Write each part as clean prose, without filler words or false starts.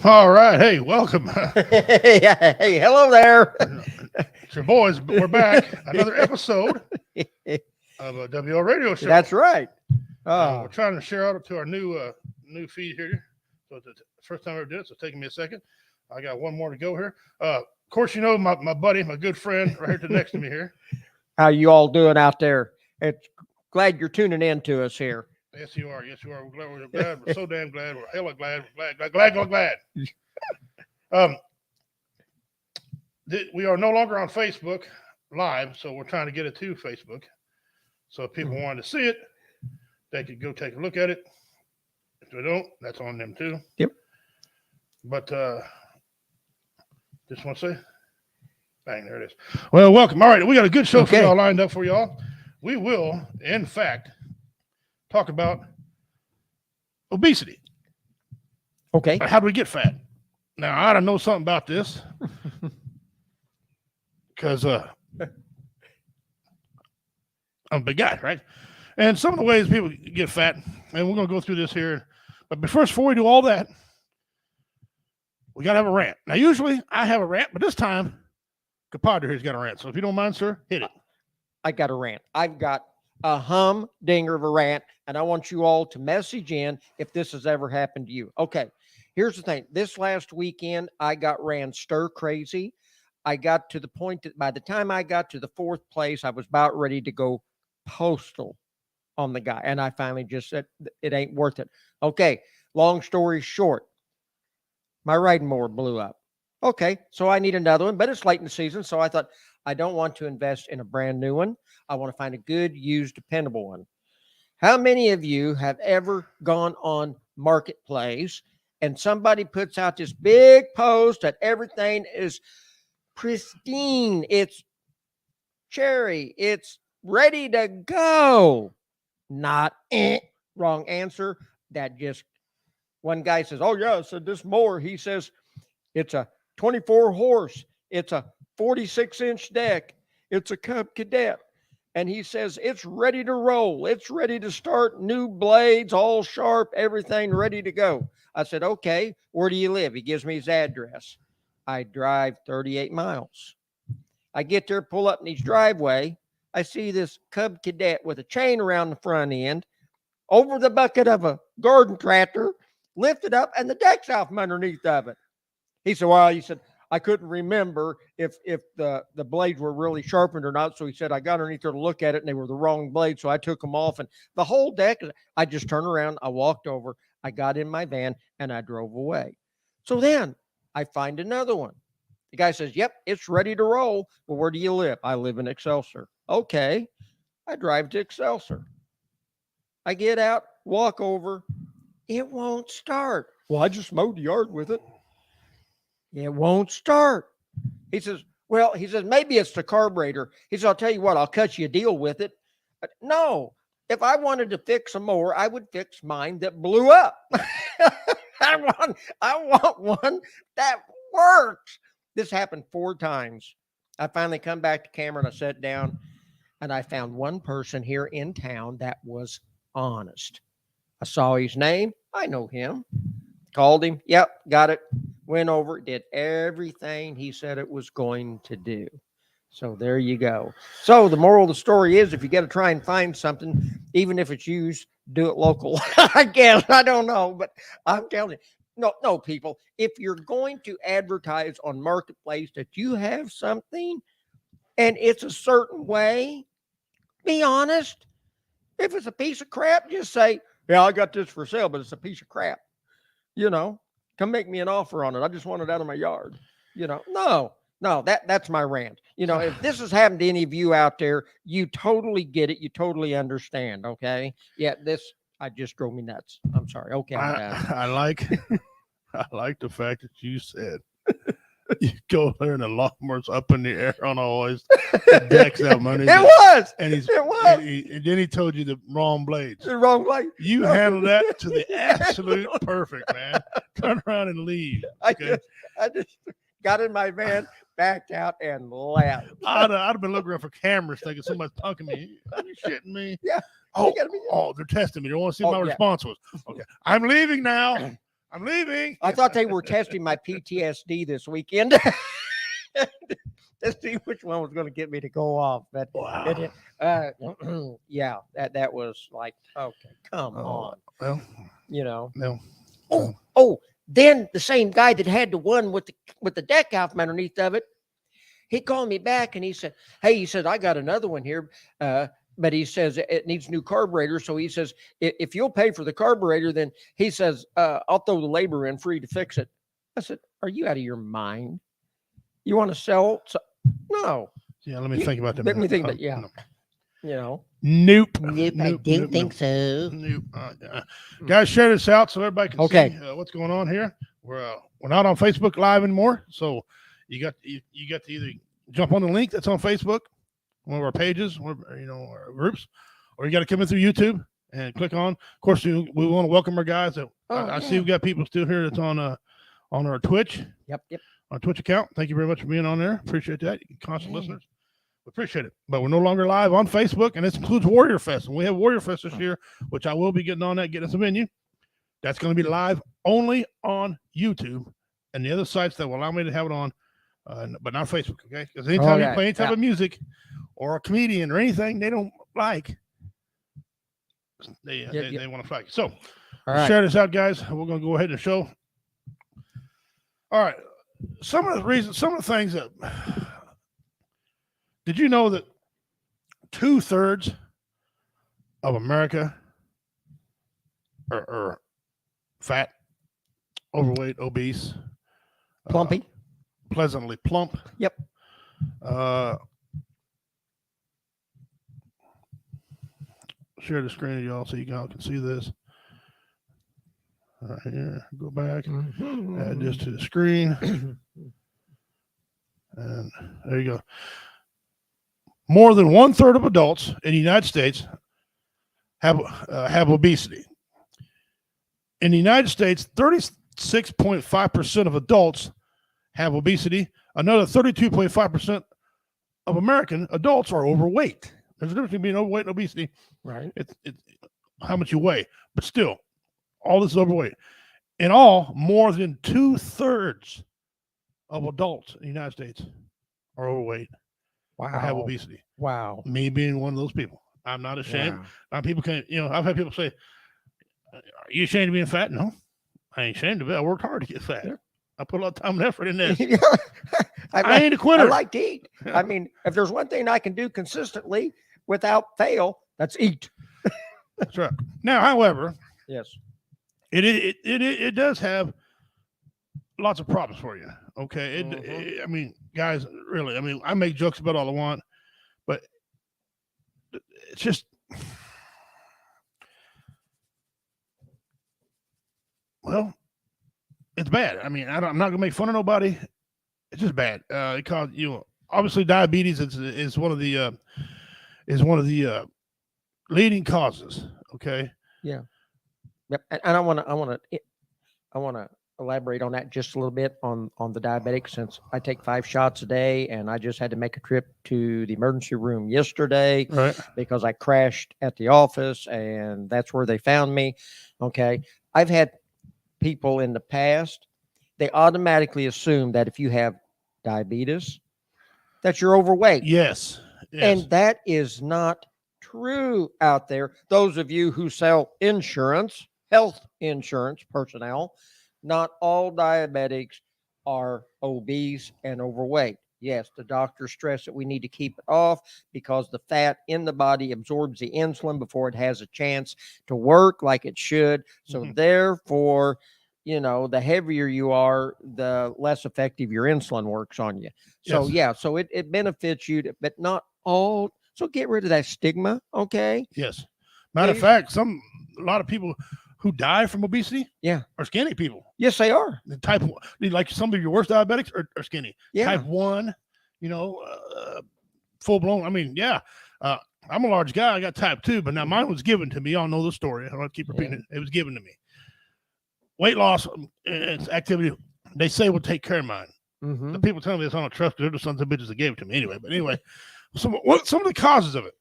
All right. Hey, welcome. Hey, hello there. It's your boys. We're back. Another episode of a WO radio show. That's right. We're trying to share out to our new feed here. So it's the first time I ever did it, so it's taking me a second. I got one more to go here. Of course, you know my buddy, my good friend, right here next to me here. How you all doing out there? It's glad you're tuning in to us here. Yes, you are. Yes, you are. We're glad. We're so damn glad. We're hella glad. We're glad. Um, we are no longer on Facebook Live, so we're trying to get it to Facebook. So if people wanted to see it, they could go take a look at it. If they don't, that's on them too. Yep. But just want to say, bang, there it is. Well, welcome. All right, we got a good show for y'all lined up for y'all. We will, in fact, talk about obesity. Okay. How do we get fat? Now, I don't know something about this because I'm a big guy, right? And some of the ways people get fat, and we're going to go through this here. But before we do all that, we got to have a rant. Now, usually I have a rant, but this time, Compadre here's got a rant. So if you don't mind, sir, hit it. I got a rant. I've got a humdinger of a rant, and I want you all to message in if this has ever happened to you. Okay, here's the thing. This last weekend, I got ran stir crazy. I got to the point that by the time I got to the fourth place, I was about ready to go postal on the guy. And I finally just said, it ain't worth it. Okay, long story short, my riding mower blew up. Okay, so I need another one, but it's late in the season, so I thought, I don't want to invest in a brand new one. I want to find a good, used, dependable one. How many of you have ever gone on Marketplace and somebody puts out this big post that everything is pristine, it's cherry, it's ready to go? Not wrong answer. That just one guy says, oh yeah, so this mower, he says it's a 24 horse, it's a 46-inch deck, it's a Cub Cadet, and he says it's ready to roll, it's ready to start, new blades, all sharp, everything ready to go. I said, okay, where do you live? He gives me his address. I drive 38 miles. I get there, pull up in his driveway. I see this Cub Cadet with a chain around the front end, over the bucket of a garden tractor, lifted up, and the deck's out from underneath of it. He said, well, he said, I couldn't remember if the blades were really sharpened or not. So he said, I got underneath there to look at it, and they were the wrong blades. So I took them off, and the whole deck, I just turned around, I walked over, I got in my van, and I drove away. So then I find another one. The guy says, yep, it's ready to roll. Well, where do you live? I live in Excelsior. Okay. I drive to Excelsior. I get out, walk over. It won't start. Well, I just mowed the yard with it. It won't start. He says, well, maybe it's the carburetor. He says, I'll tell you what, I'll cut you a deal with it. No, if I wanted to fix a mower, I would fix mine that blew up. I want one that works. This happened 4 times. I finally come back to camera and I sat down and I found one person here in town that was honest. I saw his name. I know him. Called him. Yep, got it. Went over, did everything he said it was going to do. So there you go. So the moral of the story is, if you got to try and find something, even if it's used, do it local. I guess. I don't know, but I'm telling you. No, people, if you're going to advertise on Marketplace that you have something and it's a certain way, be honest. If it's a piece of crap, just say, yeah, I got this for sale, but it's a piece of crap. Come make me an offer on it. I just want it out of my yard. No, that's my rant. If this has happened to any of you out there, you totally get it. You totally understand. Okay. Yeah. I just drove me nuts. I'm sorry. Okay. I like the fact that you said you go there and the lawnmower's up in the air on always. The deck's out money. It was. And and then he told you the wrong blades. The wrong blade. You handled that to the absolute perfect, man. Turn around and leave. Okay? I just got in my van, backed out, and left. I'd have been looking around for cameras thinking somebody's punking me. Are you shitting me? Yeah. Oh, they're testing me. They want to see what my response was. Okay. I'm leaving now. I'm leaving. I thought they were testing my PTSD this weekend to see which one was going to get me to go off. But Wow. yeah, that was like, okay, come on, Well, you know. no. Oh, then the same guy that had the one with the deck out from underneath of it, he called me back and he said, "Hey," he said, "I got another one here, but he says it needs new carburetor. So he says, if you'll pay for the carburetor, then he says, I'll throw the labor in free to fix it." I said, "Are you out of your mind? You want to sell?" No. Yeah, let me think about that. Let me think about No. no. You know. Nope. I don't think so. Nope. Guys, share this out so everybody can Okay. see what's going on here. We're not on Facebook Live anymore, so you got to either jump on the link that's on Facebook, one of our pages, or our groups, or you got to come in through YouTube and click on. Of course, we want to welcome our guys. I see we've got people still here that's on our Twitch. Yep. Our Twitch account. Thank you very much for being on there. Appreciate that. Constant listeners. We appreciate it. But we're no longer live on Facebook, and this includes Warrior Fest. And we have Warrior Fest this year, which I will be getting on that, getting us a venue. That's going to be live only on YouTube and the other sites that will allow me to have it on, but not Facebook, okay? Because anytime you play any type of music or a comedian or anything they don't like, they want to flag. So share this out, guys. We're going to go ahead and show. All right. Some of the things that, did you know that 2/3 of America are fat, overweight, obese, plumpy, pleasantly plump? Yep. Share the screen, y'all, so you all can see this. Right here, go back, add this to the screen, and there you go. More than 1/3 of adults in the United States have obesity. In the United States, 36.5% of adults have obesity. Another 32.5% of American adults are overweight. There's a difference between being overweight and obesity. Right. It's how much you weigh, but still, all this is overweight. In all, more than 2/3 of adults in the United States are overweight. Wow. Or have obesity. Wow. Me being one of those people. I'm not ashamed. Wow. People can, I've had people say, "Are you ashamed of being fat?" No, I ain't ashamed of it. I worked hard to get fat. Yeah. I put a lot of time and effort in this. I ain't a quitter. I like to eat. I mean, if there's one thing I can do consistently without fail, that's eat. That's right. Now, however, yes, it does have lots of problems for you. Okay. I mean, guys, really, I mean, I make jokes about all I want, but it's just, well, it's bad. I mean, I'm not gonna make fun of nobody. It's just bad. Because obviously diabetes is one of the leading causes. Okay. Yeah. Yep. And I want to elaborate on that just a little bit on the diabetic, since I take 5 shots a day, and I just had to make a trip to the emergency room yesterday, right, because I crashed at the office, and that's where they found me. Okay. I've had people in the past, they automatically assume that if you have diabetes, that you're overweight. Yes. And that is not true out there. Those of you who sell insurance, health insurance personnel, not all diabetics are obese and overweight. Yes, the doctors stress that we need to keep it off because the fat in the body absorbs the insulin before it has a chance to work like it should. So therefore, the heavier you are, the less effective your insulin works on you. So so it benefits you, but not all. So get rid of that stigma. Okay. Yes. Matter of fact, a lot of people who die from obesity, are skinny people. Yes, they are. The type 1, like some of your worst diabetics are skinny. Yeah. Type 1, full blown. I mean, I'm a large guy. I got type 2, but now mine was given to me. Y'all know the story. I don't keep repeating it. It was given to me. Weight loss and activity, they say, will take care of mine. The people telling me this, I don't trust, because they're the sons of bitches that gave it to me anyway. But anyway, some of the causes of it.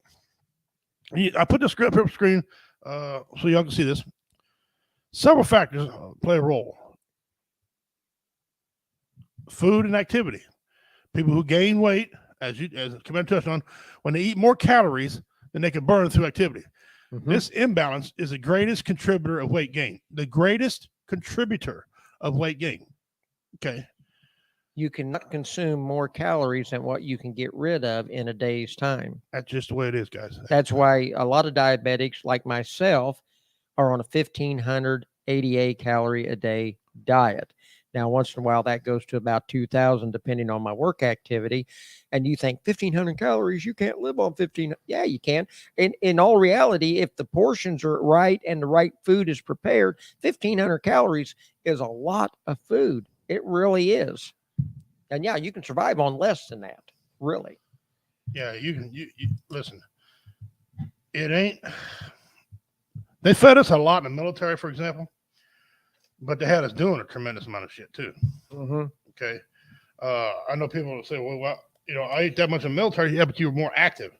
I put the script up screen so y'all can see this. Several factors play a role. food and activity. People who gain weight, as Commander touched on, when they eat more calories than they can burn through activity. This imbalance is the greatest contributor of weight gain. The greatest contributor of weight gain. Okay. You cannot consume more calories than what you can get rid of in a day's time. That's just the way it is, guys. That's why a lot of diabetics like myself are on a 1,588 calorie a day diet. Now, once in a while, that goes to about 2,000, depending on my work activity. And you think 1,500 calories, you can't live on 15. Yeah, you can. In all reality, if the portions are right and the right food is prepared, 1,500 calories is a lot of food. It really is. And yeah, you can survive on less than that, really. Yeah, you can. You listen. It ain't. They fed us a lot in the military, for example, but they had us doing a tremendous amount of shit too. Okay, I know people will say, "Well, I ate that much in the military." Yeah, but you were more active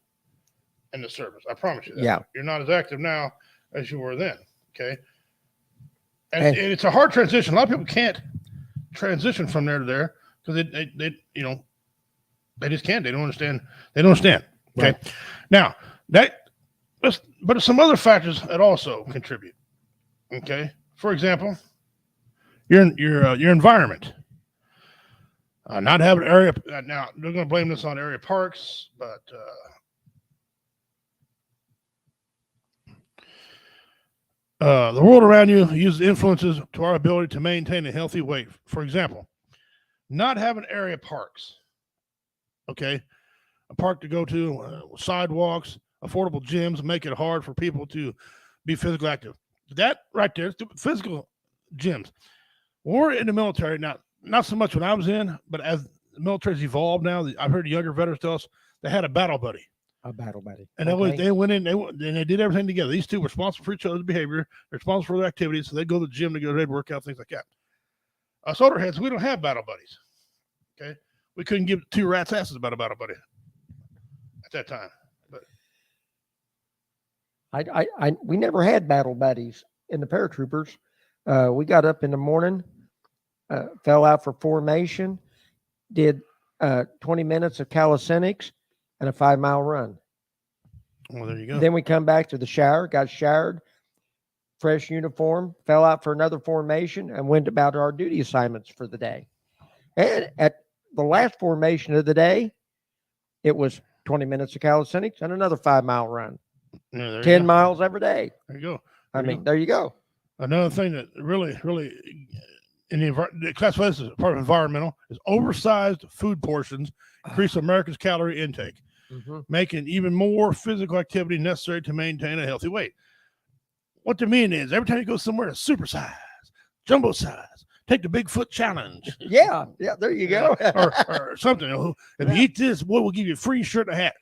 in the service. I promise you that. Yeah, you're not as active now as you were then. Okay, and it's a hard transition. A lot of people can't transition from there to there because they just can't. They don't understand. They don't understand. Okay, right. Now but there's some other factors that also contribute. Okay, for example, your environment. Not having area. Now they're going to blame this on area parks, but the world around you uses influences to our ability to maintain a healthy weight. For example, not having area parks. Okay, a park to go to, sidewalks, affordable gyms make it hard for people to be physically active. That right there, physical gyms. When we're in the military, not so much when I was in, but as the military's evolved now, I've heard younger veterans tell us they had a battle buddy. A battle buddy. And they went in, they did everything together. These two were responsible for each other's behavior, responsible for their activities, so they'd go to the gym to go, they'd work out, things like that. Us older heads, we don't have battle buddies. Okay? We couldn't give two rats' asses about a battle buddy at that time. But we never had battle buddies in the paratroopers. We got up in the morning, fell out for formation, did 20 minutes of calisthenics and a 5-mile run. Well, there you go. Then we come back to the shower, got showered, fresh uniform, fell out for another formation, and went about our duty assignments for the day. And at the last formation of the day, it was 20 minutes of calisthenics and another 5-mile run. Yeah, 10 miles every day. There you go. There you go. Another thing that really in the classifies as part of environmental is oversized food portions increase America's calorie intake, making even more physical activity necessary to maintain a healthy weight. What they mean is every time you go somewhere to supersize, jumbo size, take the Bigfoot challenge. Yeah, there you go. or something. If you eat this, boy, we'll give you a free shirt and a hat.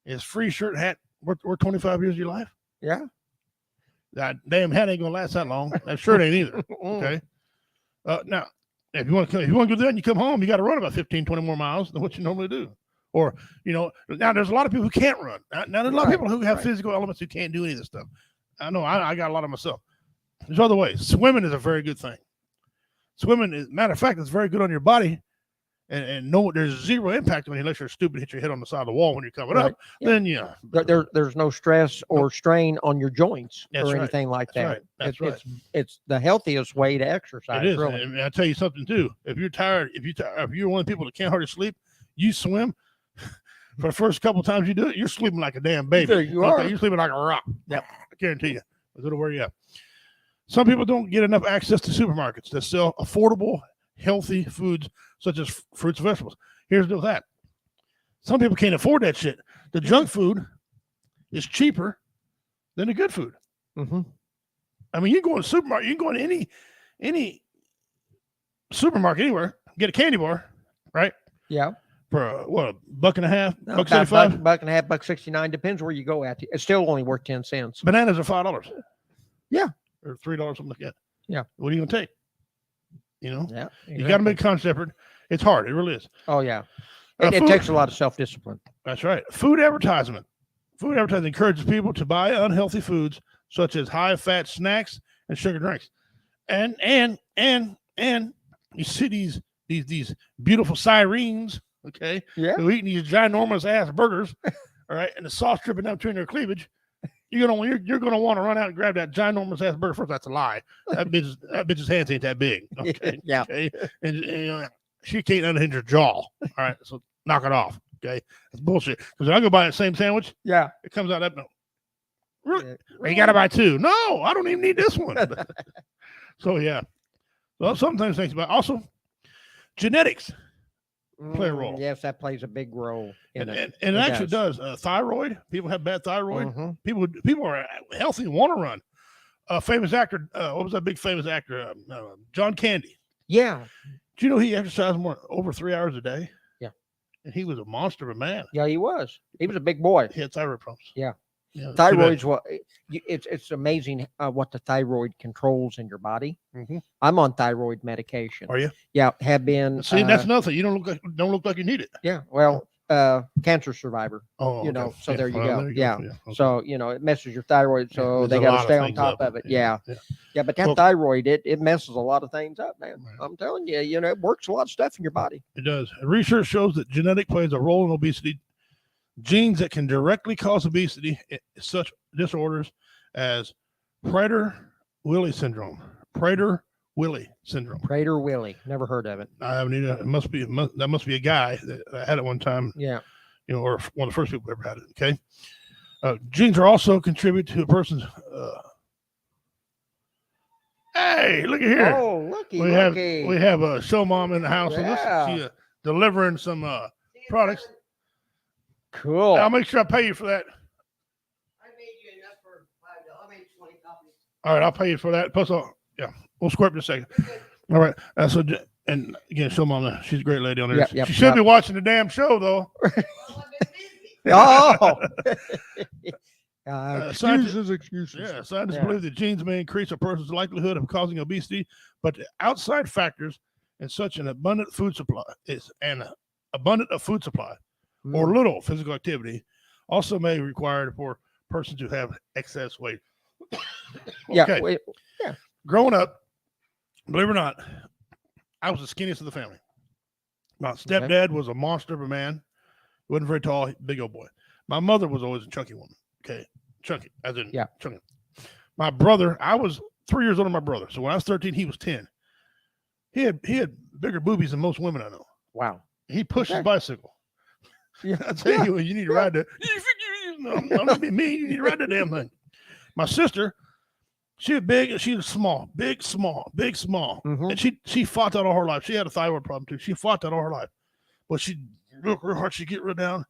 Is free shirt and hat worth 25 years of your life? Yeah. That damn hat ain't gonna last that long. That shirt ain't either. Okay. Now, if you want to go there and you come home, you got to run about 15, 20 more miles than what you normally do. Or, now there's a lot of people who can't run. Now there's a lot of people who have physical elements who can't do any of this stuff. I know I got a lot of myself. There's other ways. Swimming is a very good thing. Swimming is, matter of fact, it's very good on your body. And no, there's zero impact on you unless you're stupid, hit your head on the side of the wall when you're coming up. Yeah. Then there's no stress or strain on your joints or anything like that. It's the healthiest way to exercise. It is. Really. And I'll tell you something too. If you're tired, if you're one of the people that can't hardly sleep, you swim. For the first couple of times you do it, you're sleeping like a damn baby. There you are. You're sleeping like a rock. Yep, I guarantee you. It'll wear you out. Some people don't get enough access to supermarkets that sell affordable, healthy foods such as fruits and vegetables. Here's the deal with that. Some people can't afford that shit. The junk food is cheaper than the good food. I mean, you can go to the supermarket, you can go to any supermarket anywhere, get a candy bar, right? Yeah. For $1.50, $1.75? $1.50, $1.69, depends where you go at. It's still only worth 10 cents. Bananas are $5. Yeah. Or $3, something like that. Yeah. What are you gonna take? Yeah. Exactly. You got to make a conscious effort. It's hard. It really is. Oh yeah. It takes a lot of self-discipline. That's right. Food advertisement. Food advertising encourages people to buy unhealthy foods such as high-fat snacks and sugar drinks. And you see these these beautiful sirens, okay, Yeah. who eating these ginormous ass burgers, all right, and the sauce dripping down between their cleavage. You're gonna want to run out and grab that ginormous ass burger. First, that's a lie. That bitch's hands ain't that big. Okay, Yeah. okay, and she can't unhinge her jaw. All right, so knock it off. Okay, that's bullshit. Because when I go buy that same sandwich, Yeah. it comes out that. Really? Yeah. You got to buy two. No, I don't even need this one. So yeah, well, sometimes things about also genetics play a role. Yes, that plays a big role in it. And it actually does. thyroid. People have bad thyroid. Mhm. People are healthy and want to run. A famous actor. What was that big famous actor? John Candy. Yeah. Do you know he exercised over 3 hours a day? Yeah. And he was a monster of a man. Yeah, he was. He was a big boy. He had thyroid problems. Yeah. Yeah, Thyroid's what it's amazing what the thyroid controls in your body. Mm-hmm. I'm on thyroid medication. Are you? Yeah, have been. See, that's nothing. You don't look like you need it. Yeah, well, cancer survivor. Oh, you know, okay. so there you go. There Yeah. Okay. So it messes your thyroid, so they got to stay on top of it. Yeah. But that thyroid, it messes a lot of things up, man. Right. I'm telling you, it works a lot of stuff in your body. It does. Research shows that genetic plays a role in obesity. Genes that can directly cause obesity, such disorders as Prader-Willi syndrome. Prader-Willi. Never heard of it. I haven't either. That must be a guy that had it one time. Yeah. Or one of the first people who ever had it. Okay. Genes are also contribute to a person's. Hey, look at here. Oh, looky. We have a show mom in the house. Yeah. So she's delivering some products. Cool. I'll make sure I pay you for that. I made you enough for $5. I made 20 copies. All right, I'll pay you for that. Plus, we'll square up in a second. All right. And again, show mom, she's a great lady on there. Yep, she should be watching the damn show, though. Oh. Excuses. Yeah, scientists believe that genes may increase a person's likelihood of causing obesity, but the outside factors and such an abundant food supply or little physical activity also may be required for a person to have excess weight. Okay. Yeah. Growing up, believe it or not, I was the skinniest of the family. My stepdad was a monster of a man. He wasn't very tall, big old boy. My mother was always a chunky woman. Okay. Chunky, as in chunky. My brother, I was 3 years older than my brother. So when I was 13, he was 10. He had bigger boobies than most women I know. Wow. He pushed his bicycle. Yeah. I tell you need to ride that. No, I'm not being mean. You need to ride that damn thing. My sister, she was big and she was small, big, small. Mm-hmm. And she fought that all her life. She had a thyroid problem too. She fought that all her life. But she worked real hard. She get real down,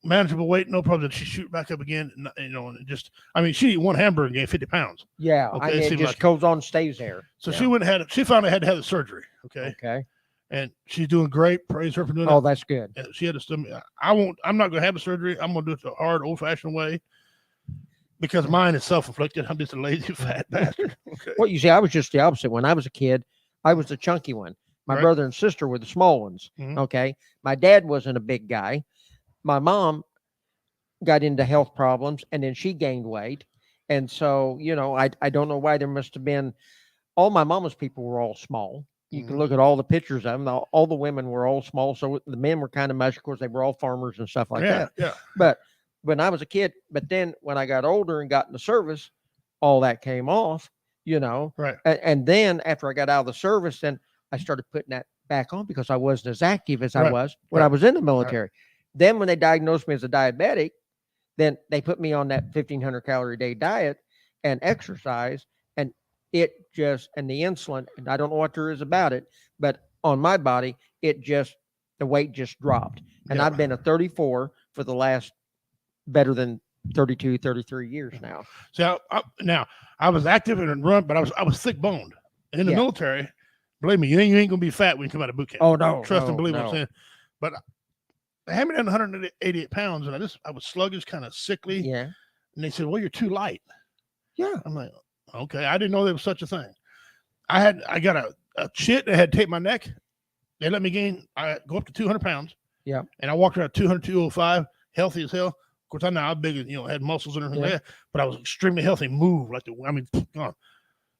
manageable weight, no problem. She shoot back up again. And she ate one hamburger and gained 50 pounds. Yeah. Okay, it just goes on, stays there. So she finally had to have the surgery. Okay. And she's doing great. Praise her for doing that. Oh, that's good. She had a stomach. I'm not going to have the surgery. I'm going to do it the hard, old-fashioned way because mine is self-inflicted. I'm just a lazy, fat bastard. Okay. Well, you see, I was just the opposite. When I was a kid, I was the chunky one. My brother and sister were the small ones. Mm-hmm. Okay. My dad wasn't a big guy. My mom got into health problems and then she gained weight. And so, I don't know why. There must have been all my mama's people were all small. You can look at all the pictures of them. All the women were all small. So the men were kind of much. Of course, they were all farmers and stuff like that. Yeah. But when I was a kid, but then when I got older and got in the service, all that came off, Right. And then after I got out of the service, then I started putting that back on because I wasn't as active as I was when I was in the military. Right. Then when they diagnosed me as a diabetic, then they put me on that 1,500 calorie a day diet and exercise. And the insulin, and I don't know what there is about it, but on my body, the weight just dropped. And I've been a 34 for the last better than 32, 33 years now. So now I was active and run, but I was thick boned. And in the military, believe me, you ain't going to be fat when you come out of boot camp. Oh, no. Trust and believe what I'm saying. But they had me down 188 pounds, and I was sluggish, kind of sickly. Yeah. And they said, well, you're too light. Yeah. I'm like, okay. I didn't know there was such a thing. I got a shit that had taped my neck. They let me I go up to 200 pounds. Yeah. And I walked around 200, 205, healthy as hell. Of course, I know how big, had muscles and everything like that, but I was extremely healthy, moved like gone.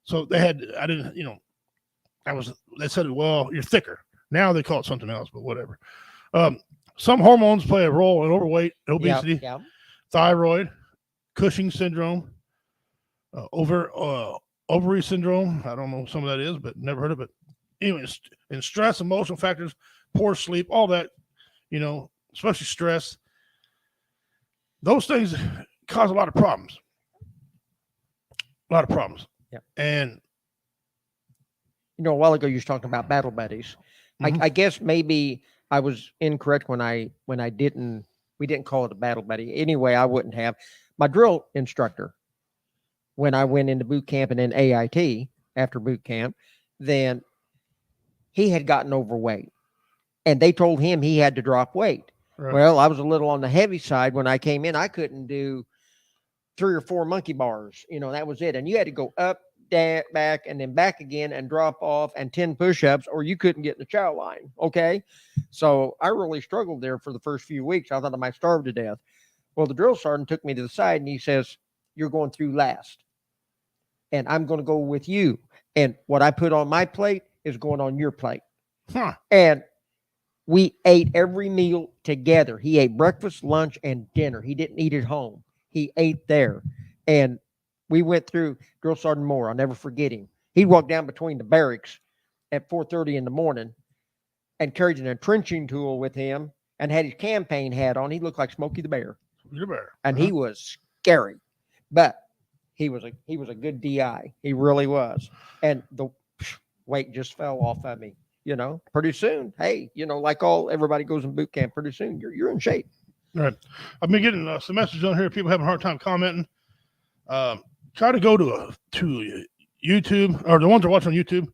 So I They said, well, you're thicker. Now they call it something else, but whatever. Some hormones play a role in overweight, obesity, Yeah. thyroid, Cushing syndrome, ovary syndrome. I don't know what some of that is, but never heard of it. Anyway, and stress, emotional factors, poor sleep, all that, especially stress. Those things cause a lot of problems. Yeah. And a while ago you was talking about battle buddies. Mhm. I guess maybe I was incorrect when we didn't call it a battle buddy. Anyway, I wouldn't have. My drill instructor, when I went into boot camp and then AIT after boot camp, then he had gotten overweight and they told him he had to drop weight. Right. Well, I was a little on the heavy side when I came in. I couldn't do 3 or 4 monkey bars. That was it. And you had to go up, down, back, and then back again and drop off and 10 push-ups, or you couldn't get in the chow line. Okay. So I really struggled there for the first few weeks. I thought I might starve to death. Well, the drill sergeant took me to the side and he says, "You're going through last. And I'm going to go with you. And what I put on my plate is going on your plate." Huh. And we ate every meal together. He ate breakfast, lunch, and dinner. He didn't eat at home. He ate there. And we went through Drill Sergeant Moore. I'll never forget him. He'd walk down between the barracks at 4:30 in the morning and carried an entrenching tool with him and had his campaign hat on. He looked like Smokey the Bear. You're better. And he was scary. But he was a good DI. He really was. And the weight just fell off of me. Pretty soon, hey, like everybody goes in boot camp, pretty soon you're in shape. All right. I've been getting some messages on here. People having a hard time commenting. Try to go to YouTube, or the ones that are watching on YouTube.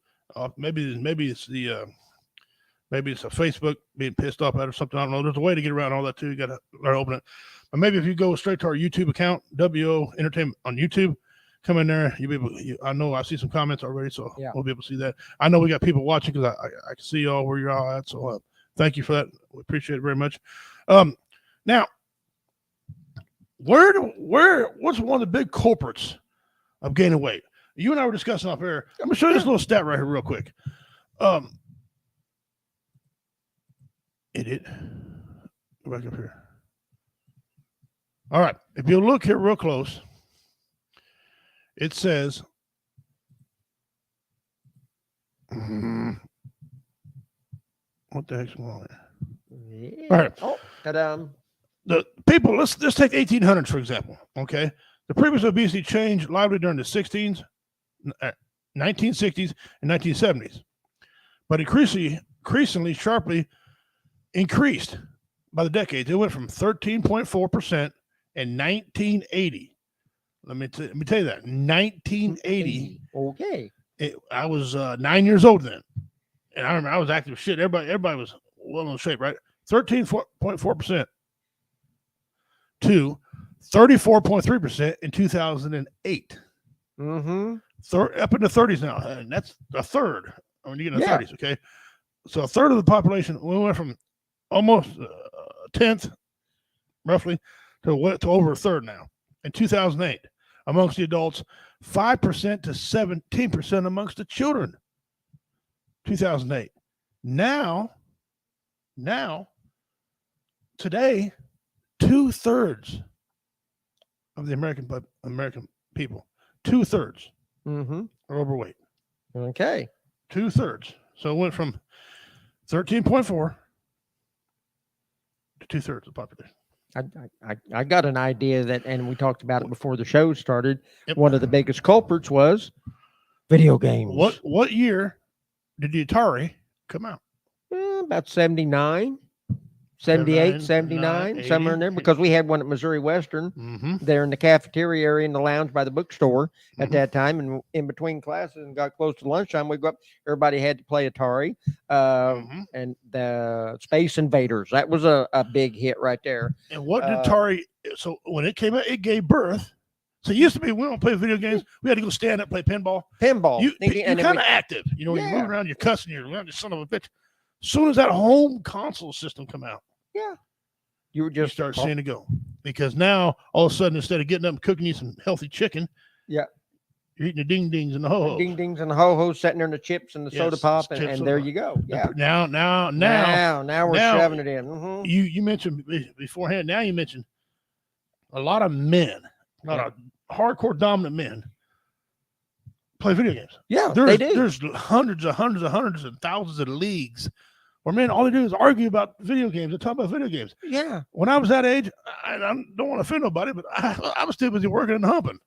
Maybe it's a Facebook being pissed off at or something. I don't know. There's a way to get around all that too. You got to learn to open it. But maybe if you go straight to our YouTube account, WO Entertainment on YouTube, come in there. You'll be able. I know I see some comments already, so Yeah. we'll be able to see that. I know we got people watching because I can see all where you're all at. So thank you for that. We appreciate it very much. Now, what's one of the big culprits of gaining weight? You and I were discussing up here. I'm gonna show you this little stat right here, real quick. Idiot. Go back up here. All right. If you look here real close, it says what the heck's going on here? Yeah. All right. Oh, ta-da. The people, let's take 1800s, for example. Okay. The previous obesity changed lively during the 1960s and 1970s, but increasingly sharply increased by the decades. It went from 13.4% in 1980. Let me tell you that 1980. Okay. I was 9 years old then, and I remember I was active as shit. Everybody was well in shape, right? 13.4% to 34.3% in 2008. Mm-hmm. Up in the 30s now, and that's a third when you get in the Yeah. 30s. Okay, so a third of the population. We went from almost a tenth, roughly, to over a third now. In 2008, amongst the adults, 5% to 17% amongst the children. 2008. Now, today, 2/3 of the American people, 2/3 Mm-hmm. are overweight. Okay. 2/3. So it went from 13.4 to 2/3 of the population. I got an idea that, and we talked about it before the show started. Yep. One of the biggest culprits was video games. What year did the Atari come out? About 79, 78, 79, 80, somewhere in there, because we had one at Missouri Western Mm-hmm. there in the cafeteria area in the lounge by the bookstore at that time. And in between classes and got close to lunchtime, we'd go up. Everybody had to play Atari and the Space Invaders. That was a big hit right there. And what did Atari? So when it came out, it gave birth. So it used to be we don't play video games. We had to go stand up, play pinball. Pinball. You're And kind of active. You're Yeah. moving around, you're cussing, you're around, you son of a bitch. As soon as that home console system come out, you were you just start seeing it go. Because now, all of a sudden, instead of getting up and cooking you some healthy chicken, Yeah. You're eating the ding dings and the ho Ding dings and the ho hos, sitting there in the chips and the soda Yes, pop, chips and and there the- you go. Yeah. Now Now we're now- shoving it in. Mhm. you mentioned beforehand. Now you mentioned a lot of men, a lot Yeah. of hardcore dominant men play video games. Yeah, There's they do. there's hundreds and thousands of leagues where men all they do is argue about video games and talk about video games. Yeah. When I was that age, I don't want to offend nobody, but I was too busy working and humping.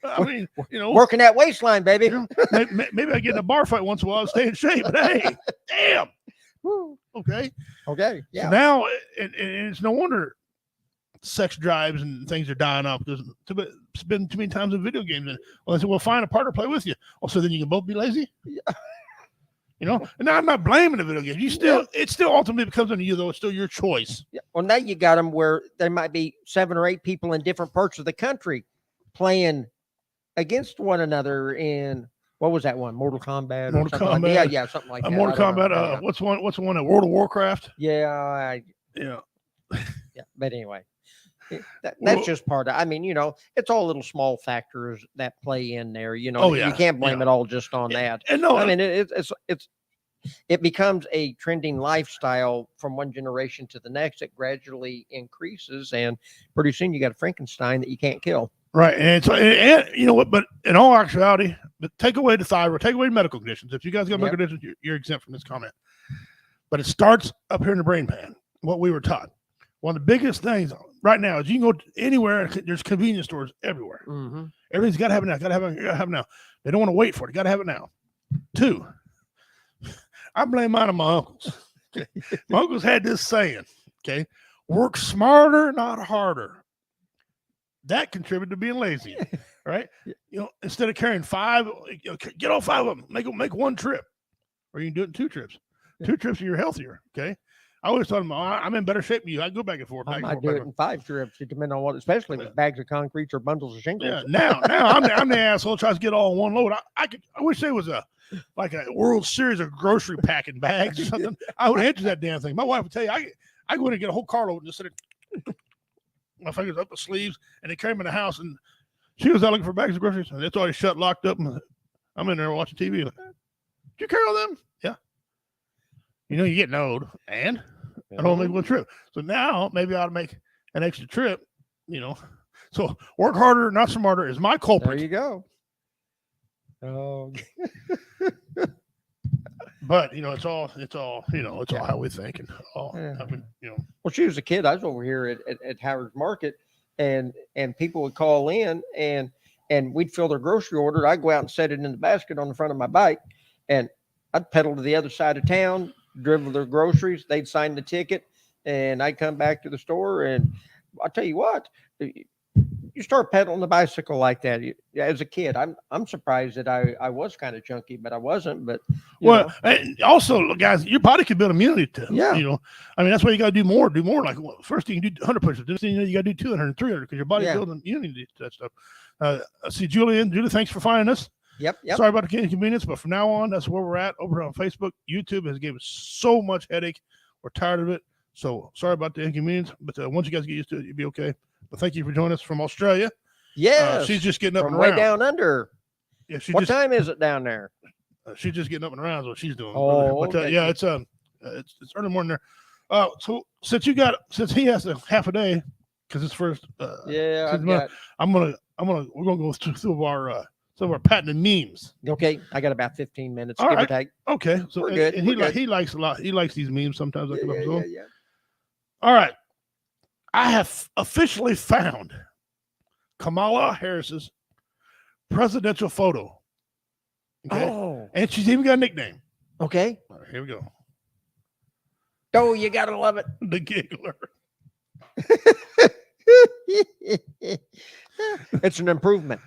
I mean, Working that waistline, baby. you know, maybe I get in a bar fight once in a while to stay in shape. But hey, damn. Okay. Okay. So Yeah. now and it's no wonder sex drives and things are dying off because spend too many times in video games. And well, I said, well, find a partner to play with you. Oh, so then you can both be lazy. You know, and now I'm not blaming the video game. It still ultimately becomes on you, though. It's still your choice. Yeah. Well, now you got them where there might be 7 or 8 people in different parts of the country playing against one another in what was that one? Mortal Kombat. Mortal or something Kombat. Like, yeah, something like that. Mortal I don't Kombat. remember. What's the one? World of Warcraft. Yeah. Yeah. Yeah. But anyway, that's Well- just part of. I mean, it's all little small factors that play in there. Oh, yeah, you can't blame yeah. it all just on that. And no, I mean, it becomes a trending lifestyle from one generation to the next. It gradually increases, and pretty soon you got a Frankenstein that you can't kill. right. And so, and you know what? But in all actuality, but take away the thyroid, take away medical conditions. If you guys got medical conditions, you're exempt from this comment. But it starts up here in the brain pan. What we were taught. One of the biggest things right now is you can go anywhere. There's convenience stores everywhere. Mm-hmm. Everything's got to have it now. Got to have it. Got to have it now. They don't want to wait for it. Got to have it now. 2, I blame mine on my uncles. Okay. My uncles had this saying, okay, work smarter, not harder. That contributed to being lazy, right? Instead of carrying 5, get all 5 of them, make one trip, or you can do it in 2 trips. 2 trips and you're healthier, okay? I always told them, I'm in better shape than you. I go back and forth. I Back might and do forth, it in 5 trips, depending on what, especially if it's bags of concrete or bundles of shingles. Yeah, now I'm the asshole tries to get all in one load. I wish there was a World Series of grocery packing bags or something. I would enter that damn thing. My wife would tell you, I go in and get a whole carload and just sit it, my fingers up the sleeves, and they carry them in the house. And she was out looking for bags of groceries, and it's already shut, locked up. And I'm in there watching TV. Like, did you carry all them? Yeah. You're getting old, and I don't make one trip. So now maybe I ought to make an extra trip. So work harder, not smarter is my culprit. There you go. Oh, But it's all how we think and all. Yeah. I mean, well, she was a kid. I was over here at Howard's Market, and people would call in and we'd fill their grocery order. I'd go out and set it in the basket on the front of my bike, and I'd pedal to the other side of town, drive their groceries. They'd sign the ticket, and I'd come back to the store. And I'll tell you what, you start pedaling the bicycle like that. As a kid, I'm surprised that I was kind of chunky, but I wasn't. But and also, guys, your body can build immunity to. Yeah. I mean, that's why you got to do more. Do more. Like first, you can do 100 push-ups. Then you got to do 200 and 300 because your body building immunity to that stuff. I see Julie, thanks for finding us. Yep. Sorry about the inconvenience, but from now on, that's where we're at over on Facebook. YouTube has given us so much headache. We're tired of it. So sorry about the inconvenience, but once you guys get used to it, you'll be okay. But thank you for joining us from Australia. Yeah. She's just getting up from and around. way down under. Yeah, What time is it down there? She's just getting up and around is what she's doing. Oh, But, okay. yeah, it's early morning there. So since he has a half a day because it's first. Yeah, we're gonna go through some of our patented memes. okay. I got about 15 minutes. All give or right. take. Okay, so We're good, and we're good. he likes a lot. He likes these memes sometimes. Yeah. All right, I have officially found Kamala Harris's presidential photo. Okay, Oh, and she's even got a nickname. okay. All right, here we go. Oh, you gotta love it. The Giggler. It's an improvement.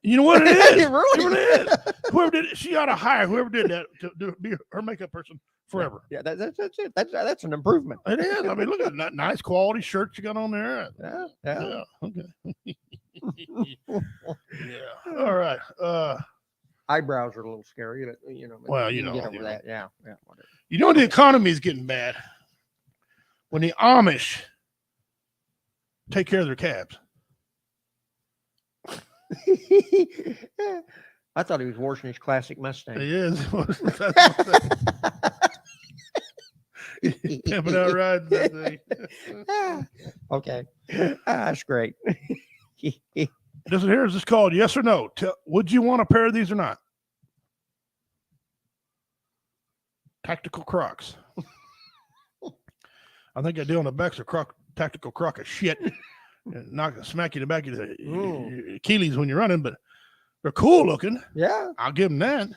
You know what it is? It really it is. Whoever did it, she ought to hire whoever did that to be her makeup person forever. Yeah, that's it. That's an improvement. It is. I mean, look at that nice quality shirt you got on there. Yeah. Yeah. Okay. Yeah. All right. Eyebrows are a little scary, but Well, you can get over that. Yeah. Whatever. You know the economy is getting bad when the Amish take care of their cabs. I thought he was washing his classic Mustang. He is. Pimping out rides that thing. Okay. That's great. This one here is just called yes or no. Would you want a pair of these or not? Tactical Crocs. I think I do on the backs of tactical croc of shit. Smack you in the back of your Achilles when you're running, but they're cool looking. Yeah. I'll give them that.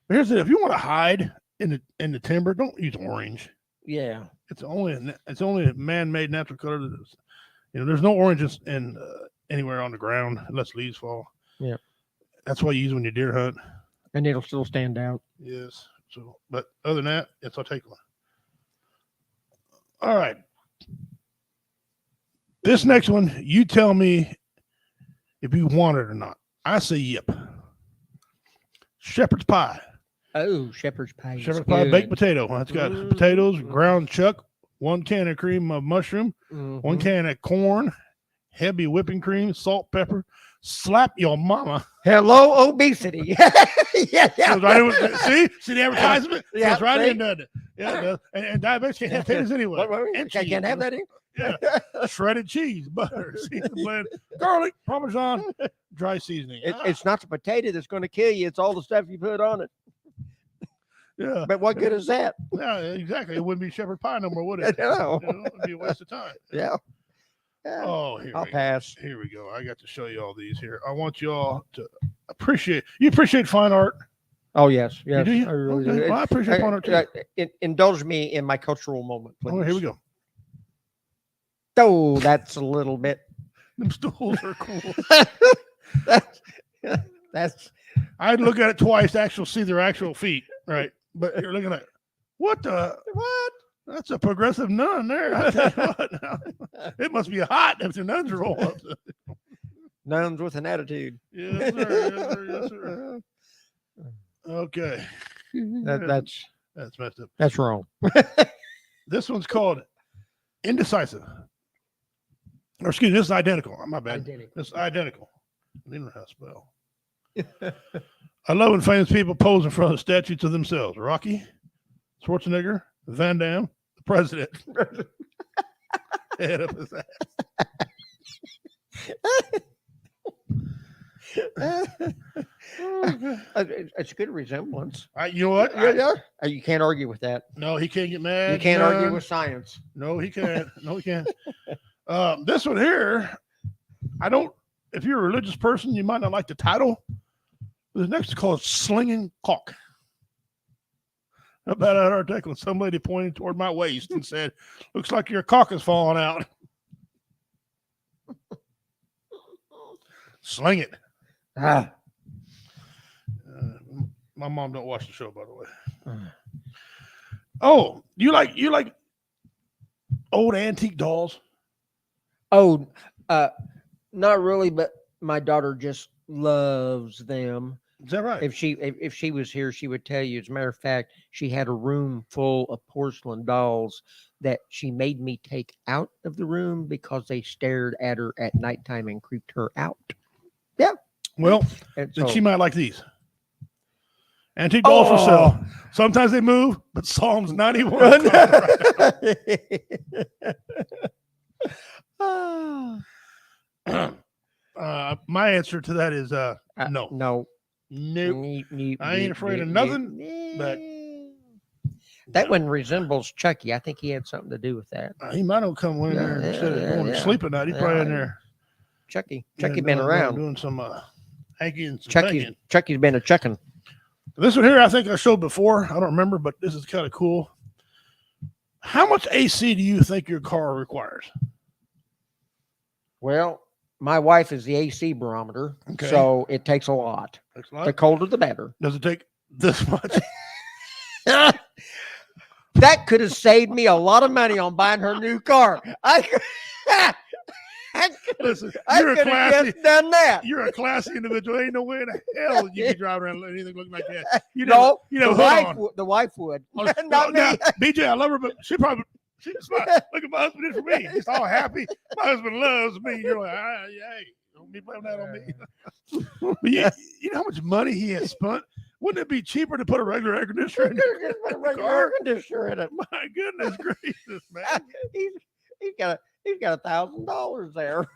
But here's the if you want to hide in the timber, don't use orange. Yeah. It's only a man-made natural color. There's no oranges in anywhere on the ground unless leaves fall. Yeah. That's why you use when you deer hunt. And it'll still stand out. Yes. So, but other than that, yes, I'll take one. All right. This next one, you tell me if you want it or not. I say yep. Shepherd's pie. Oh, shepherd's pie. Shepherd's pie baked potato. It's got potatoes, ground chuck, 1 can of cream of mushroom, 1 can of corn, heavy whipping cream, salt, pepper. Slap your mama. Hello, obesity. Yeah. See the advertisement? Yeah, Goes right in, doesn't it? Yeah, it does. And diabetics can't have potatoes anyway. And I can't have that in? Yeah. Shredded cheese, butter, seasoned blend, garlic, Parmesan, dry seasoning. It's not the potato that's going to kill you. It's all the stuff you put on it. Yeah. But what good is that? Yeah, exactly. It wouldn't be shepherd pie no more, would it? No. It'd be a waste of time. Yeah. Oh, I'll pass. Here we go. I got to show you all these here. I want you all to appreciate fine art. Oh, yes. You do? I really Okay. do. Well, I appreciate fine art too. Indulge me in my cultural moment, please. Oh, here we go. Oh, that's a little bit. Them stools are cool. that's. I'd look at it twice to actually see their actual feet, right? But you're looking at what? That's a progressive nun there. I tell you what, now, it must be hot if the nuns roll up. Nuns with an attitude. Yes, sir. Yes, sir. Yes, sir. Okay. That's messed up. That's wrong. This one's called indecisive. Or excuse me, this is identical. My bad. It's identical. I didn't know how to spell. I love when famous people pose in front of statues of themselves. Rocky, Schwarzenegger, Van Damme, the president. Head up his ass. It's a good resemblance. You know what? You can't argue with that. No, he can't get mad. You can't argue with science. No, he can't. No, he can't. This one here, if you're a religious person, you might not like the title. The next is called Slinging Cock. How about that article? Some lady pointed toward my waist and said, looks like your cock is falling out. Sling it. My mom don't watch the show, by the way. Oh, you like old antique dolls? Oh, not really, but my daughter just loves them. Is that right? If she was here, she would tell you. As a matter of fact, she had a room full of porcelain dolls that she made me take out of the room because they stared at her at nighttime and creeped her out. Yeah. Well, and then she might like these. Antique dolls for sale. Sometimes they move, but Psalms 91. My answer to that is no. No. Nope. I ain't afraid of nothing. But that one resembles Chucky. I think he had something to do with that. He might have come in there instead of going to sleep at night. He's probably in there. Chucky been around doing some hanky and some Chucky's been a chucking. This one here, I think I showed before. I don't remember, but this is kind of cool. How much AC do you think your car requires? Well, my wife is the AC barometer, so it takes a lot. The colder, the better. Does it take this much? That could have saved me a lot of money on buying her new car. Listen, I could have just done that. You're a classy individual. Ain't no way in the hell you be driving around anything looking like that. The wife would. Not me. BJ, I love her, but she's smart. Look at my husband did for me. He's all happy. My husband loves me. You're like, hey, Don't be blaming that on me. But you know how much money he has spent? Wouldn't it be cheaper to put a regular air conditioner in Just put a the regular car? air conditioner in it. My goodness gracious, man. He's got $1,000 there.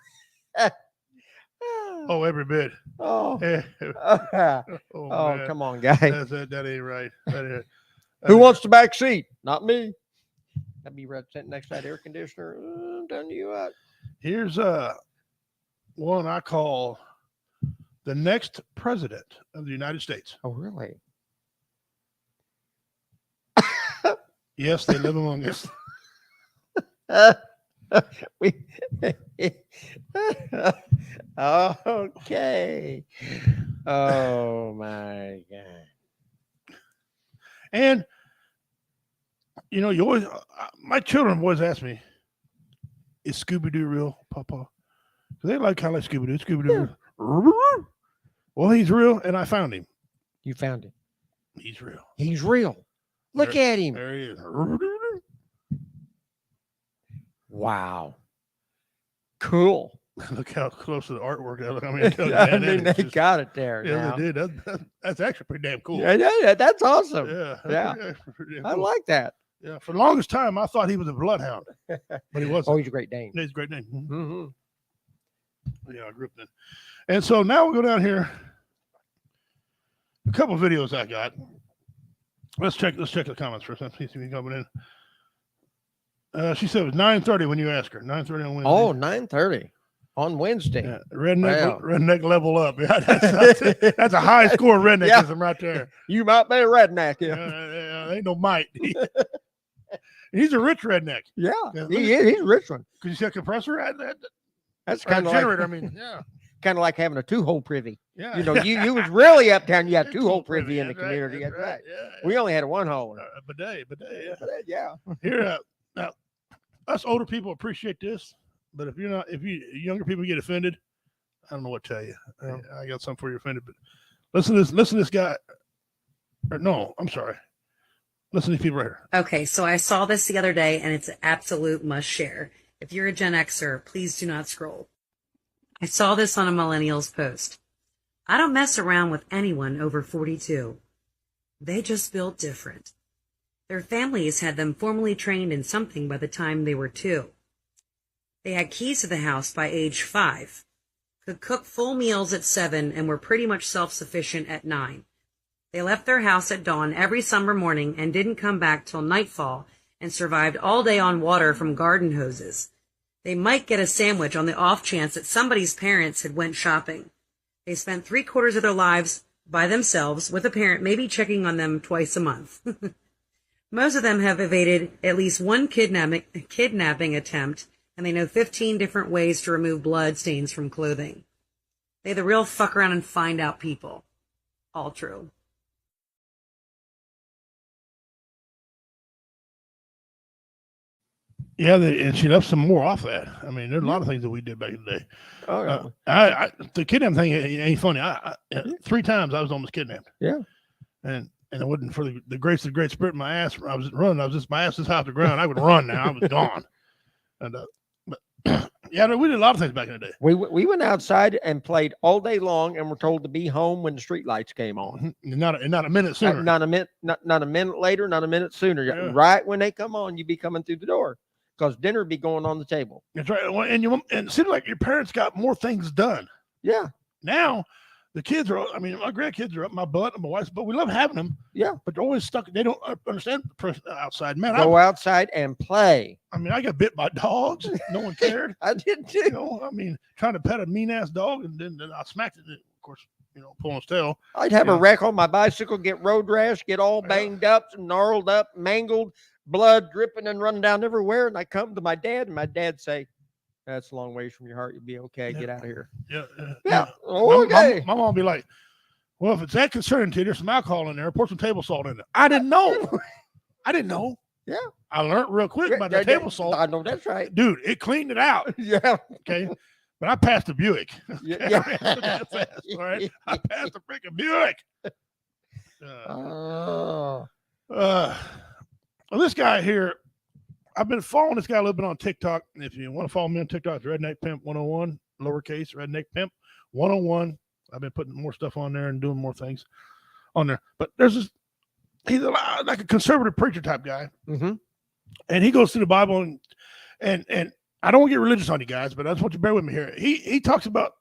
Oh, every bit. Oh, Eh, oh, oh, man. come on, guy. That ain't right. Who wants the back seat? Not me. I'd be right sitting next to that air conditioner. Done you out. Here's one I call the next president of the United States. Oh, really? Yes, they live among us. Okay. Oh my God. And you know, you always my children always ask me, "Is Scooby Doo real, Papa?" Because they like kind of like Scooby Doo. Scooby Doo. Well, he's real, and I found him. You found him. He's real. He's real. Look at him. There he is. Wow. Cool. Look how close to the artwork. I mean, I mean, they got it there. Yeah, now. they did. That's actually pretty damn cool. Yeah, that's awesome. Yeah, Yeah. pretty damn I cool. like that. Yeah, for the longest time, I thought he was a bloodhound, but he wasn't. Oh, he's a great Dane. He's a great name. Mm-hmm. Yeah, I grew up then. And so now we'll go down here. A couple of videos I got. Let's check the comments first. Let's see if he's coming in. She said it was 9:30 when you asked her. 9:30 on Wednesday. Oh, 9:30 on Wednesday. Yeah, redneck, Wow. redneck level up. Yeah, that's a high score redneckism right there. You might be a redneck. Ain't no might. He's a rich redneck. Yeah, Yeah, he is. He's a rich one. Could you see a compressor? That's Or a kind of generator. like, I mean, yeah, kind of like having a 2-hole privy. yeah. You know, you was really uptown. You had Yeah, 2-hole privy in the that's right, community. that's That's right. Yeah, We only had a 1-hole. bidet. Yeah. Yeah. Here, now, us older people appreciate this, but if you younger people get offended, I don't know what to tell you. Yeah. I got something for you offended, but listen to this guy. Or no, I'm sorry. Listen to these people right here. Okay, so I saw this the other day and it's an absolute must share. If you're a Gen Xer, please do not scroll. I saw this on a millennials post. I don't mess around with anyone over 42. They just built different. Their families had them formally trained in something by the time they were 2. They had keys to the house by age 5, could cook full meals at 7, and were pretty much self-sufficient at 9. They left their house at dawn every summer morning and didn't come back till nightfall and survived all day on water from garden hoses. They might get a sandwich on the off chance that somebody's parents had went shopping. They spent 3/4 of their lives by themselves with a parent maybe checking on them twice a month. Most of them have evaded at least one kidnapping attempt, and they know 15 different ways to remove blood stains from clothing. They the real fuck around and find out people. All true. Yeah, and she left some more off that. I mean, there's a lot of things that we did back in the day. Oh, The kidnapping thing ain't funny. 3 times I was almost kidnapped. Yeah. And it wasn't for the grace of the great spirit in my ass. I was running. I was just my ass is off the ground. I would run now. I was gone. And but yeah, we did a lot of things back in the day. we went outside and played all day long, and were told to be home when the street lights came on. Not a minute sooner. Not a minute later, not a minute sooner. Yeah. Right when they come on, you be coming through the door because dinner be going on the table. That's right. Well, and it seemed like your parents got more things done. Yeah. Now the kids are. I mean, my grandkids are up my butt and my wife's, but we love having them. Yeah. But they're always stuck. They don't understand the person outside. Man, Go outside and play. I mean, I got bit by dogs. No one cared. I did You too. know, I mean, trying to pet a mean ass dog, and then I smacked it. Of course, pulling its tail. I'd have Yeah. a wreck on my bicycle, get road rash, get all Yeah. banged up, gnarled up, mangled, blood dripping and running down everywhere. And I come to my dad, and my dad say, "That's a long ways from your heart. You'll be okay. Yeah. Get out of here." Yeah. Yeah. My- Okay. My mom would be like, "Well, if it's that concerning to you, there's some alcohol in there. Pour some table salt in it." I didn't know. I didn't know. Yeah. I learned real quick about the Yeah, table salt. I know that's right. Dude, it cleaned it out. Yeah. Okay. But I passed the Buick. Yeah. That fast, all right. I passed the freaking Buick. Oh. Well, this guy here, I've been following this guy a little bit on TikTok. If you want to follow me on TikTok, it's Redneck Pimp 101. lowercase, Redneck Pimp 101. I've been putting more stuff on there and doing more things on there. But there's this, he's like a conservative preacher type guy. Mm-hmm. And he goes through the Bible and I don't want to get religious on you guys, but I just want you to bear with me here. He talks about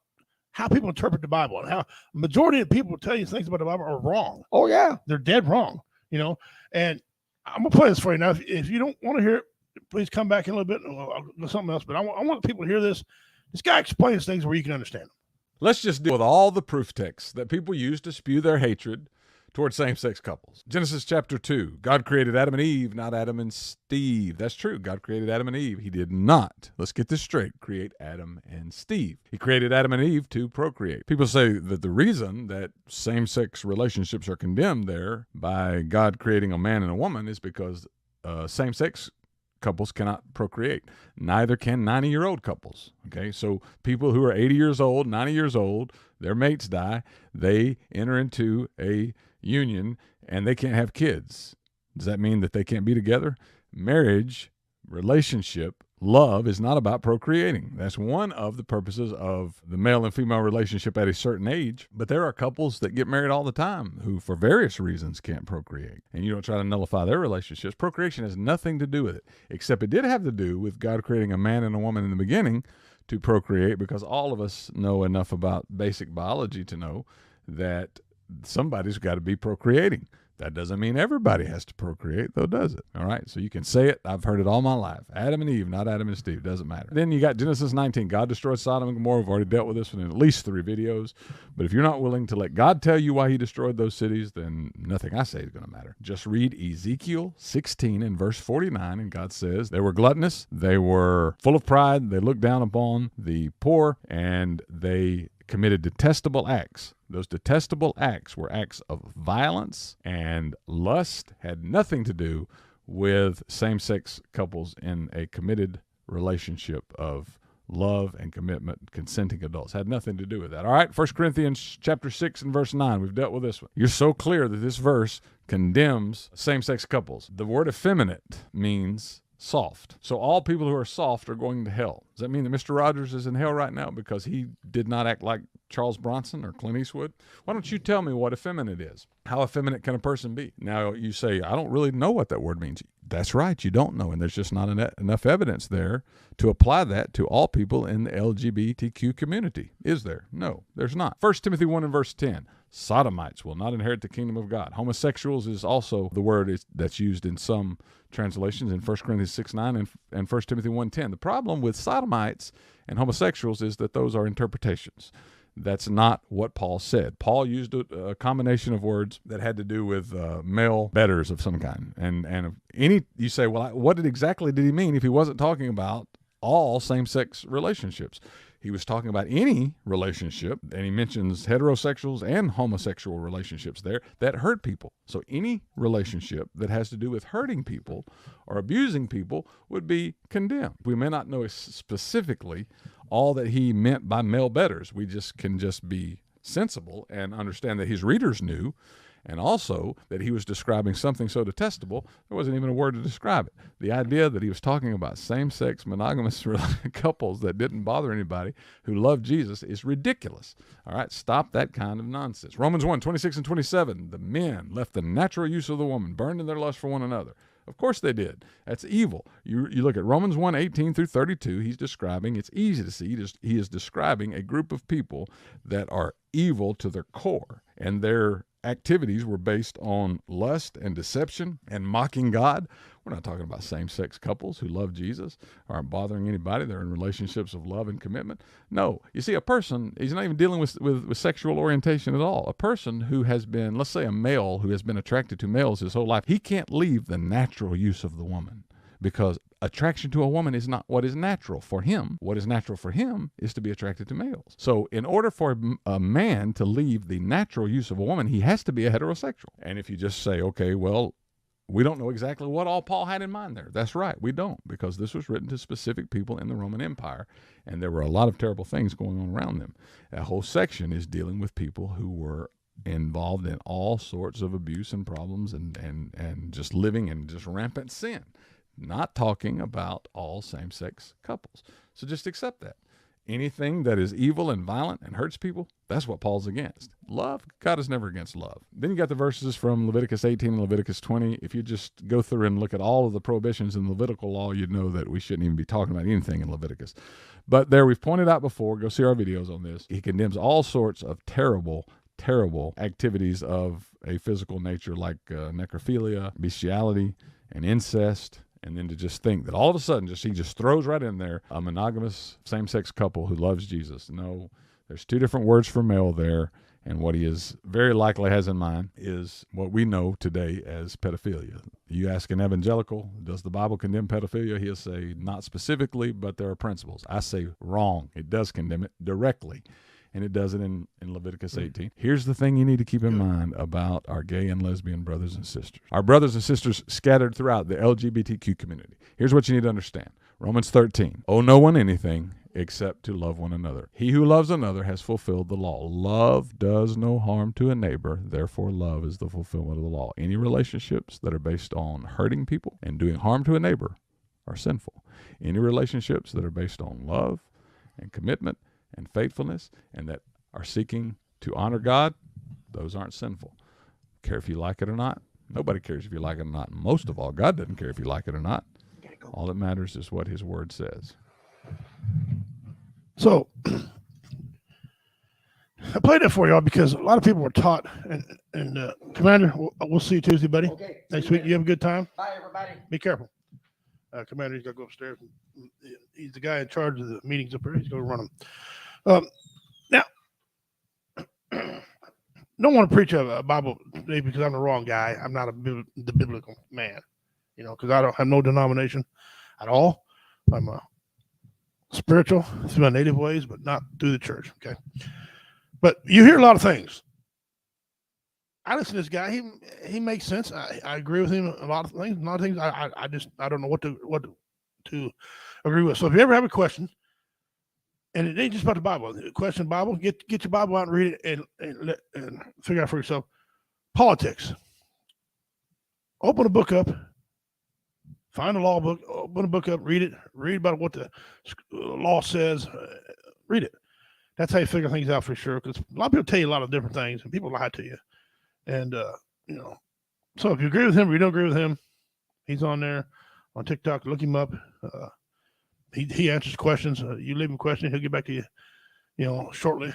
how people interpret the Bible and how majority of people tell you things about the Bible are wrong. Oh yeah. They're dead wrong, you know. And I'm gonna play this for you now. If you don't want to hear it, please come back in a little bit or something else. But I want people to hear this. This guy explains things where you can understand them. Let's just deal with all the proof texts that people use to spew their hatred towards same-sex couples. Genesis chapter 2, God created Adam and Eve, not Adam and Steve. That's true. God created Adam and Eve. He did not, let's get this straight, create Adam and Steve. He created Adam and Eve to procreate. People say that the reason that same-sex relationships are condemned there by God creating a man and a woman is because same-sex couples cannot procreate. Neither can 90-year-old couples. Okay, so people who are 80 years old, 90 years old, their mates die, they enter into a union and they can't have kids. Does that mean that they can't be together? Marriage, relationship, love is not about procreating. That's one of the purposes of the male and female relationship at a certain age. But there are couples that get married all the time who, for various reasons, can't procreate. And you don't try to nullify their relationships. Procreation has nothing to do with it, except it did have to do with God creating a man and a woman in the beginning to procreate, because all of us know enough about basic biology to know that somebody's got to be procreating. That doesn't mean everybody has to procreate, though, does it? All right, so you can say it. I've heard it all my life. Adam and Eve, not Adam and Steve. Doesn't matter. Then you got Genesis 19. God destroyed Sodom and Gomorrah. We've already dealt with this one in at least 3 videos. But if you're not willing to let God tell you why he destroyed those cities, then nothing I say is going to matter. Just read Ezekiel 16 and verse 49, and God says they were gluttonous, they were full of pride, they looked down upon the poor, and they committed detestable acts. Those detestable acts were acts of violence and lust, had nothing to do with same-sex couples in a committed relationship of love and commitment, consenting adults. Had nothing to do with that. All right, 1 Corinthians chapter 6 and verse 9. We've dealt with this one. You're so clear that this verse condemns same-sex couples. The word effeminate means soft. So all people who are soft are going to hell. Does that mean that Mr. Rogers is in hell right now because he did not act like Charles Bronson or Clint Eastwood? Why don't you tell me what effeminate is? How effeminate can a person be? Now you say, I don't really know what that word means. That's right, you don't know, and there's just not enough evidence there to apply that to all people in the LGBTQ community. Is there? No, there's not. 1 Timothy 1 and verse 10. Sodomites will not inherit the kingdom of God. Homosexuals is also the word that's used in some translations in 1 Corinthians 6:9 and 1 Timothy 1:10. The problem with sodomites and homosexuals is that those are interpretations. That's not what Paul said. Paul used a combination of words that had to do with male betters of some kind. And you say, well, what exactly did he mean if he wasn't talking about all same-sex relationships? He was talking about any relationship, and he mentions heterosexuals and homosexual relationships there that hurt people. So any relationship that has to do with hurting people or abusing people would be condemned. We may not know specifically all that he meant by male betters. We can be sensible and understand that his readers knew, and also that he was describing something so detestable, there wasn't even a word to describe it. The idea that he was talking about same-sex monogamous couples that didn't bother anybody who loved Jesus is ridiculous. All right, stop that kind of nonsense. Romans 1, 26 and 27, the men left the natural use of the woman, burned in their lust for one another. Of course they did. That's evil. You look at Romans 1, 18 through 32, he's describing, it's easy to see, he is describing a group of people that are evil to their core, and their activities were based on lust and deception and mocking God. We're not talking about same-sex couples who love Jesus, aren't bothering anybody. They're in relationships of love and commitment. No. You see, a person, he's not even dealing with sexual orientation at all. A person who has been, let's say a male who has been attracted to males his whole life, he can't leave the natural use of the woman, because attraction to a woman is not what is natural for him. What is natural for him is to be attracted to males. So in order for a man to leave the natural use of a woman, he has to be a heterosexual. And if you just say, okay, well, we don't know exactly what all Paul had in mind there. That's right, we don't, because this was written to specific people in the Roman Empire, and there were a lot of terrible things going on around them. That whole section is dealing with people who were involved in all sorts of abuse and problems and just living in just rampant sin. Not talking about all same-sex couples. So just accept that. Anything that is evil and violent and hurts people, that's what Paul's against. Love, God is never against love. Then you got the verses from Leviticus 18 and Leviticus 20. If you just go through and look at all of the prohibitions in the Levitical law, you'd know that we shouldn't even be talking about anything in Leviticus. But there, we've pointed out before, go see our videos on this. He condemns all sorts of terrible activities of a physical nature like necrophilia, bestiality, and incest. And then to just think that all of a sudden he just throws right in there a monogamous same-sex couple who loves Jesus. No, there's two different words for male there. And what he is very likely has in mind is what we know today as pedophilia. You ask an evangelical, does the Bible condemn pedophilia? He'll say, not specifically, but there are principles. I say wrong. It does condemn it directly. And it does it in Leviticus 18. Here's the thing you need to keep in mind about our gay and lesbian brothers and sisters. Our brothers and sisters scattered throughout the LGBTQ community. Here's what you need to understand. Romans 13. Owe no one anything except to love one another. He who loves another has fulfilled the law. Love does no harm to a neighbor. Therefore, love is the fulfillment of the law. Any relationships that are based on hurting people and doing harm to a neighbor are sinful. Any relationships that are based on love and commitment and faithfulness and that are seeking to honor God, those aren't sinful. Care if you like it or not. Nobody cares if you like it or not. Most of all, God doesn't care if you like it or not. All that matters is what his word says. So I played that for y'all because a lot of people were taught. And Commander, we'll see you Tuesday, buddy. Okay. Next week, you have a good time. Bye, everybody. Be careful. Commander, he's got to go upstairs. He's the guy in charge of the meetings up here. He's going to run them. Now, don't want to preach a Bible today because I'm the wrong guy. I'm not the biblical man, because I don't have no denomination at all. I'm spiritual through my native ways, but not through the church. Okay. But you hear a lot of things. I listen to this guy. He makes sense. I agree with him a lot of things. A lot of things I don't know what to agree with. So if you ever have a question, and it ain't just about the Bible. Question Bible. Get your Bible out and read it and figure out for yourself. Politics. Open a book up. Find a law book. Open a book up. Read it. Read about what the law says. Read it. That's how you figure things out for sure. Because a lot of people tell you a lot of different things, and people lie to you. And so if you agree with him or you don't agree with him, he's on there on TikTok. Look him up. He answers questions. You leave him a question, he'll get back to you, shortly.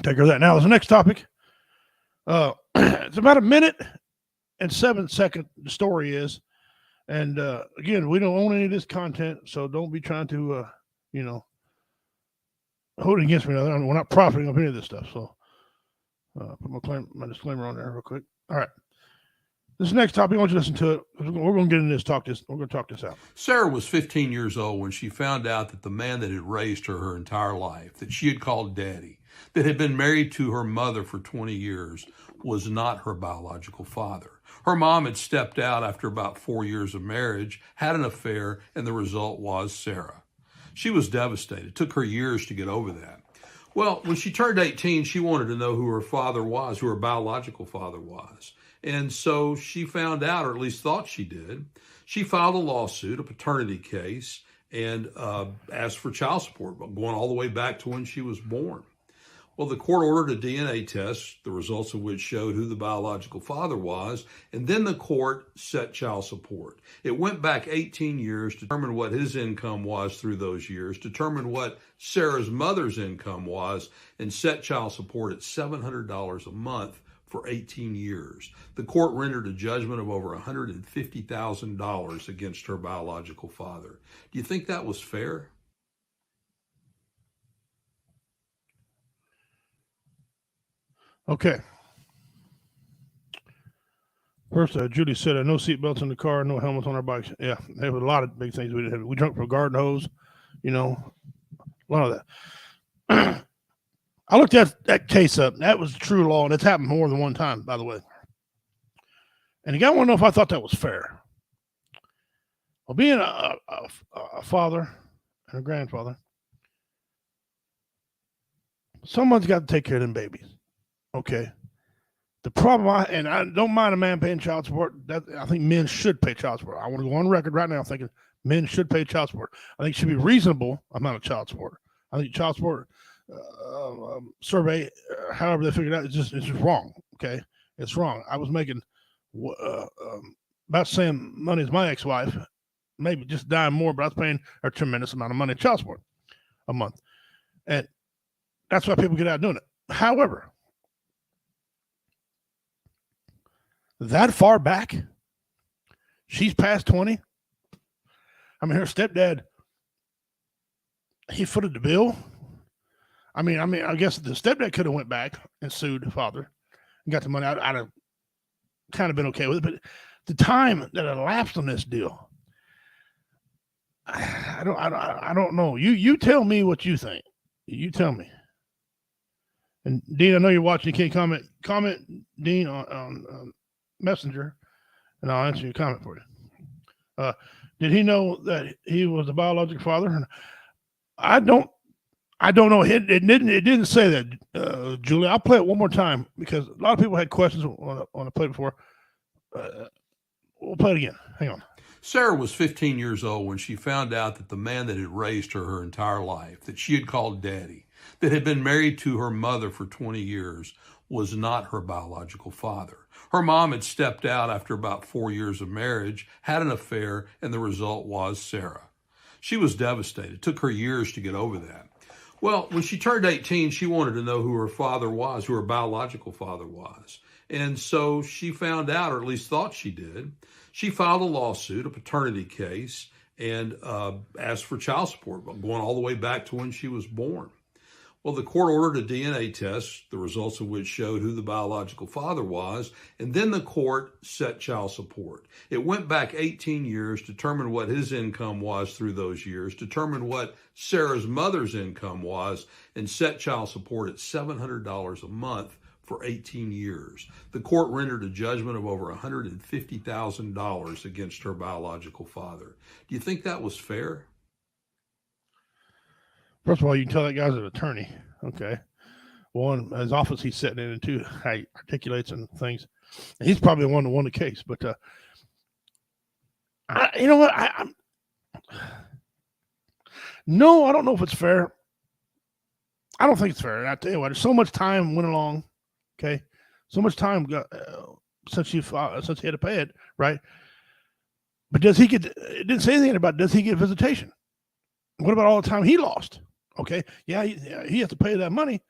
Take care of that. Now, there's the next topic. It's about 1 minute and 7 seconds. The story is, and again, we don't own any of this content, so don't be trying to, hold it against me. We're not profiting off any of this stuff. So, put my disclaimer on there real quick. All right. This next topic, I want you to listen to it. We're going to get into this, we're going to talk this out. Sarah was 15 years old when she found out that the man that had raised her entire life, that she had called daddy, that had been married to her mother for 20 years, was not her biological father. Her mom had stepped out after about 4 years of marriage, had an affair, and the result was Sarah. She was devastated. It took her years to get over that. Well, when she turned 18, she wanted to know who her father was, who her biological father was. And so she found out, or at least thought she did. She filed a lawsuit, a paternity case, and asked for child support, but going all the way back to when she was born. Well, the court ordered a DNA test, the results of which showed who the biological father was, and then the court set child support. It went back 18 years to determine what his income was through those years, determine what Sarah's mother's income was, and set child support at $700 a month for 18 years. The court rendered a judgment of over $150,000 against her biological father. Do you think that was fair? Okay. First, Judy said, no seatbelts in the car, no helmets on our bikes. Yeah, there was a lot of big things we didn't have. We drunk from a garden hose, a lot of that. I looked that case up. That was true law, and it's happened more than one time, by the way. And the guy wanted to know if I thought that was fair. Well, being a father and a grandfather, someone's got to take care of them babies. Okay. The problem, I don't mind a man paying child support. I think men should pay child support. I want to go on record right now thinking Men should pay child support. I think it should be reasonable amount of child support. I think child support survey, however they figured it out, it's just wrong. Okay, it's wrong. I was making about the same money as my ex-wife, maybe just dime more, but I was paying a tremendous amount of money in child support a month, and that's why people get out doing it. However, that far back, she's past 20. I mean, her stepdad, he footed the bill. I guess the stepdad could have went back and sued the father and got the money. I'd have kind of been okay with it, but the time that elapsed on this deal, I don't know. You tell me what you think. You tell me. And Dean, I know you're watching. You can't comment, Dean, on Messenger, and I'll answer your comment for you. Did he know that he was the biological father? I don't know. It didn't say that, Julie. I'll play it one more time because a lot of people had questions on the play before. We'll play it again. Hang on. Sarah was 15 years old when she found out that the man that had raised her entire life, that she had called daddy, that had been married to her mother for 20 years, was not her biological father. Her mom had stepped out after about 4 years of marriage, had an affair, and the result was Sarah. She was devastated. It took her years to get over that. Well, when she turned 18, she wanted to know who her father was, who her biological father was. And so she found out, or at least thought she did. She filed a lawsuit, a paternity case, and asked for child support, going all the way back to when she was born. Well, the court ordered a DNA test, the results of which showed who the biological father was, and then the court set child support. It went back 18 years, determined what his income was through those years, determined what Sarah's mother's income was, and set child support at $700 a month for 18 years. The court rendered a judgment of over $150,000 against her biological father. Do you think that was fair? First of all, you can tell that guy's an attorney. Okay. One, his office he's sitting in, and two, how he articulates and things. And he's probably the one that won the case. But you know what? No, I don't know if it's fair. I don't think it's fair. And I tell you what, there's so much time went along. Okay, so much time got since he had to pay it, right? But does he get? It didn't say anything about does he get visitation? What about all the time he lost? Okay, yeah, he has to pay that money.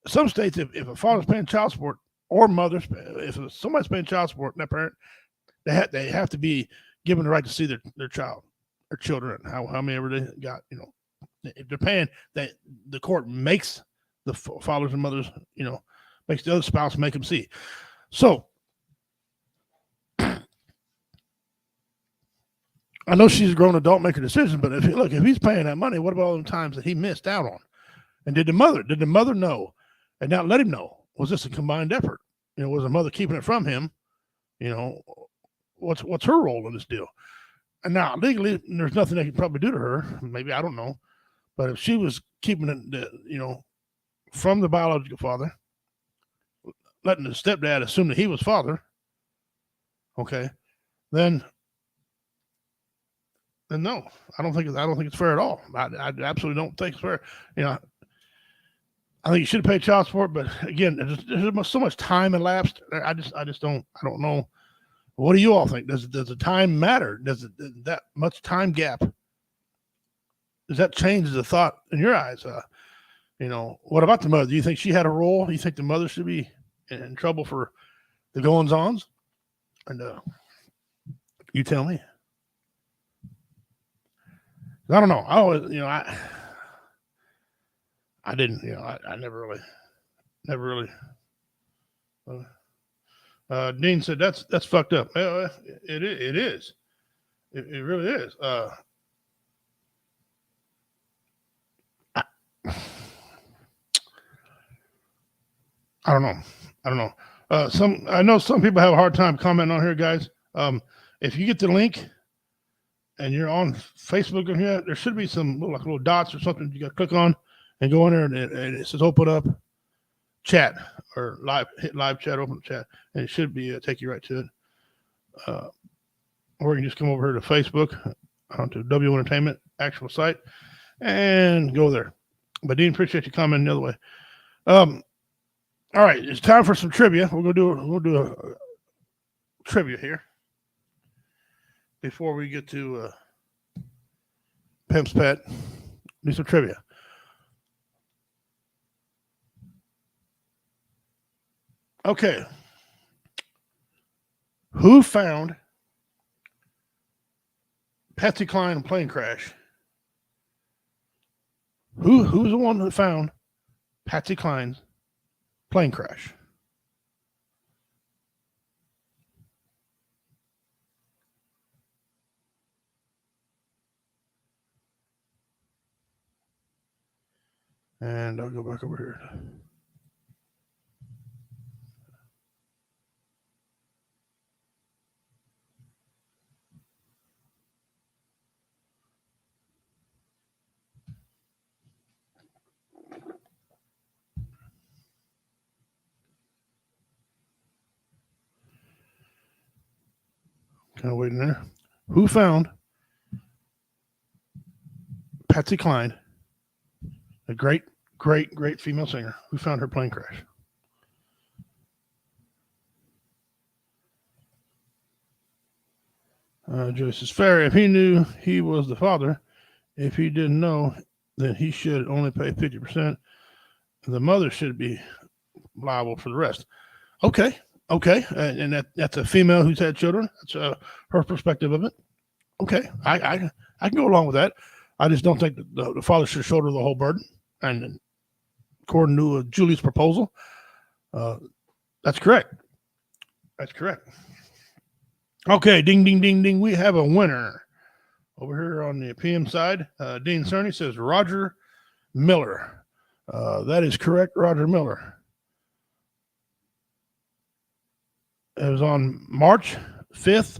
Some states, if a father's paying child support or mother's, if somebody's paying child support and that parent, they have to be given the right to see their child or children, how many ever they got. You know, if they're paying, the court makes the fathers and mothers, you know, makes the other spouse make them see. So I know she's a grown adult making decisions, but if he's paying that money, what about all the times that he missed out on? And did the mother know and not let him know? Was this a combined effort? You know, was the mother keeping it from him? You know, what's her role in this deal? And now legally, there's nothing they could probably do to her. Maybe, I don't know. But if she was keeping it, you know, from the biological father, letting the stepdad assume that he was father, okay, then no, I don't think it's fair at all. I absolutely don't think it's fair. You know, I think you should pay child support, but again, there's so much time elapsed. I don't know. What do you all think? Does the time matter? Does that much time gap? Does that change the thought in your eyes? You know, what about the mother? Do you think she had a role? Do you think the mother should be in trouble for the goings-ons? And you tell me. I don't know. I always, you know, I didn't, you know, I never really. Dean said that's fucked up. It is. It really is. I don't know. I know some people have a hard time commenting on here, guys. If you get the link and you're on Facebook or here, there should be some little dots or something you got to click on and go in there, and it says open up chat or hit live chat, open chat, and it should be take you right to it. Or you can just come over here to Facebook onto W Entertainment actual site and go there. But Dean, appreciate you commenting the other way. All right, it's time for some trivia. We'll do a trivia here before we get to Pimp's Pet. Do some trivia. Okay. Who found Patsy Cline plane crash? Who's the one that found Patsy Cline's plane crash? And I'll go back over here. Kind of waiting there. Who found Patsy Cline, a great female singer? Who found her plane crash? Joyce is fair. If he knew he was the father, if he didn't know, then he should only pay 50%. The mother should be liable for the rest. Okay. And that's a female who's had children. That's her perspective of it. Okay. I can go along with that. I just don't think that the father should shoulder the whole burden. And according to Julie's proposal, that's correct. That's correct. Okay, ding, ding, ding, ding. We have a winner over here on the PM side. Dean Cerny says Roger Miller. That is correct, Roger Miller. It was on March 5th,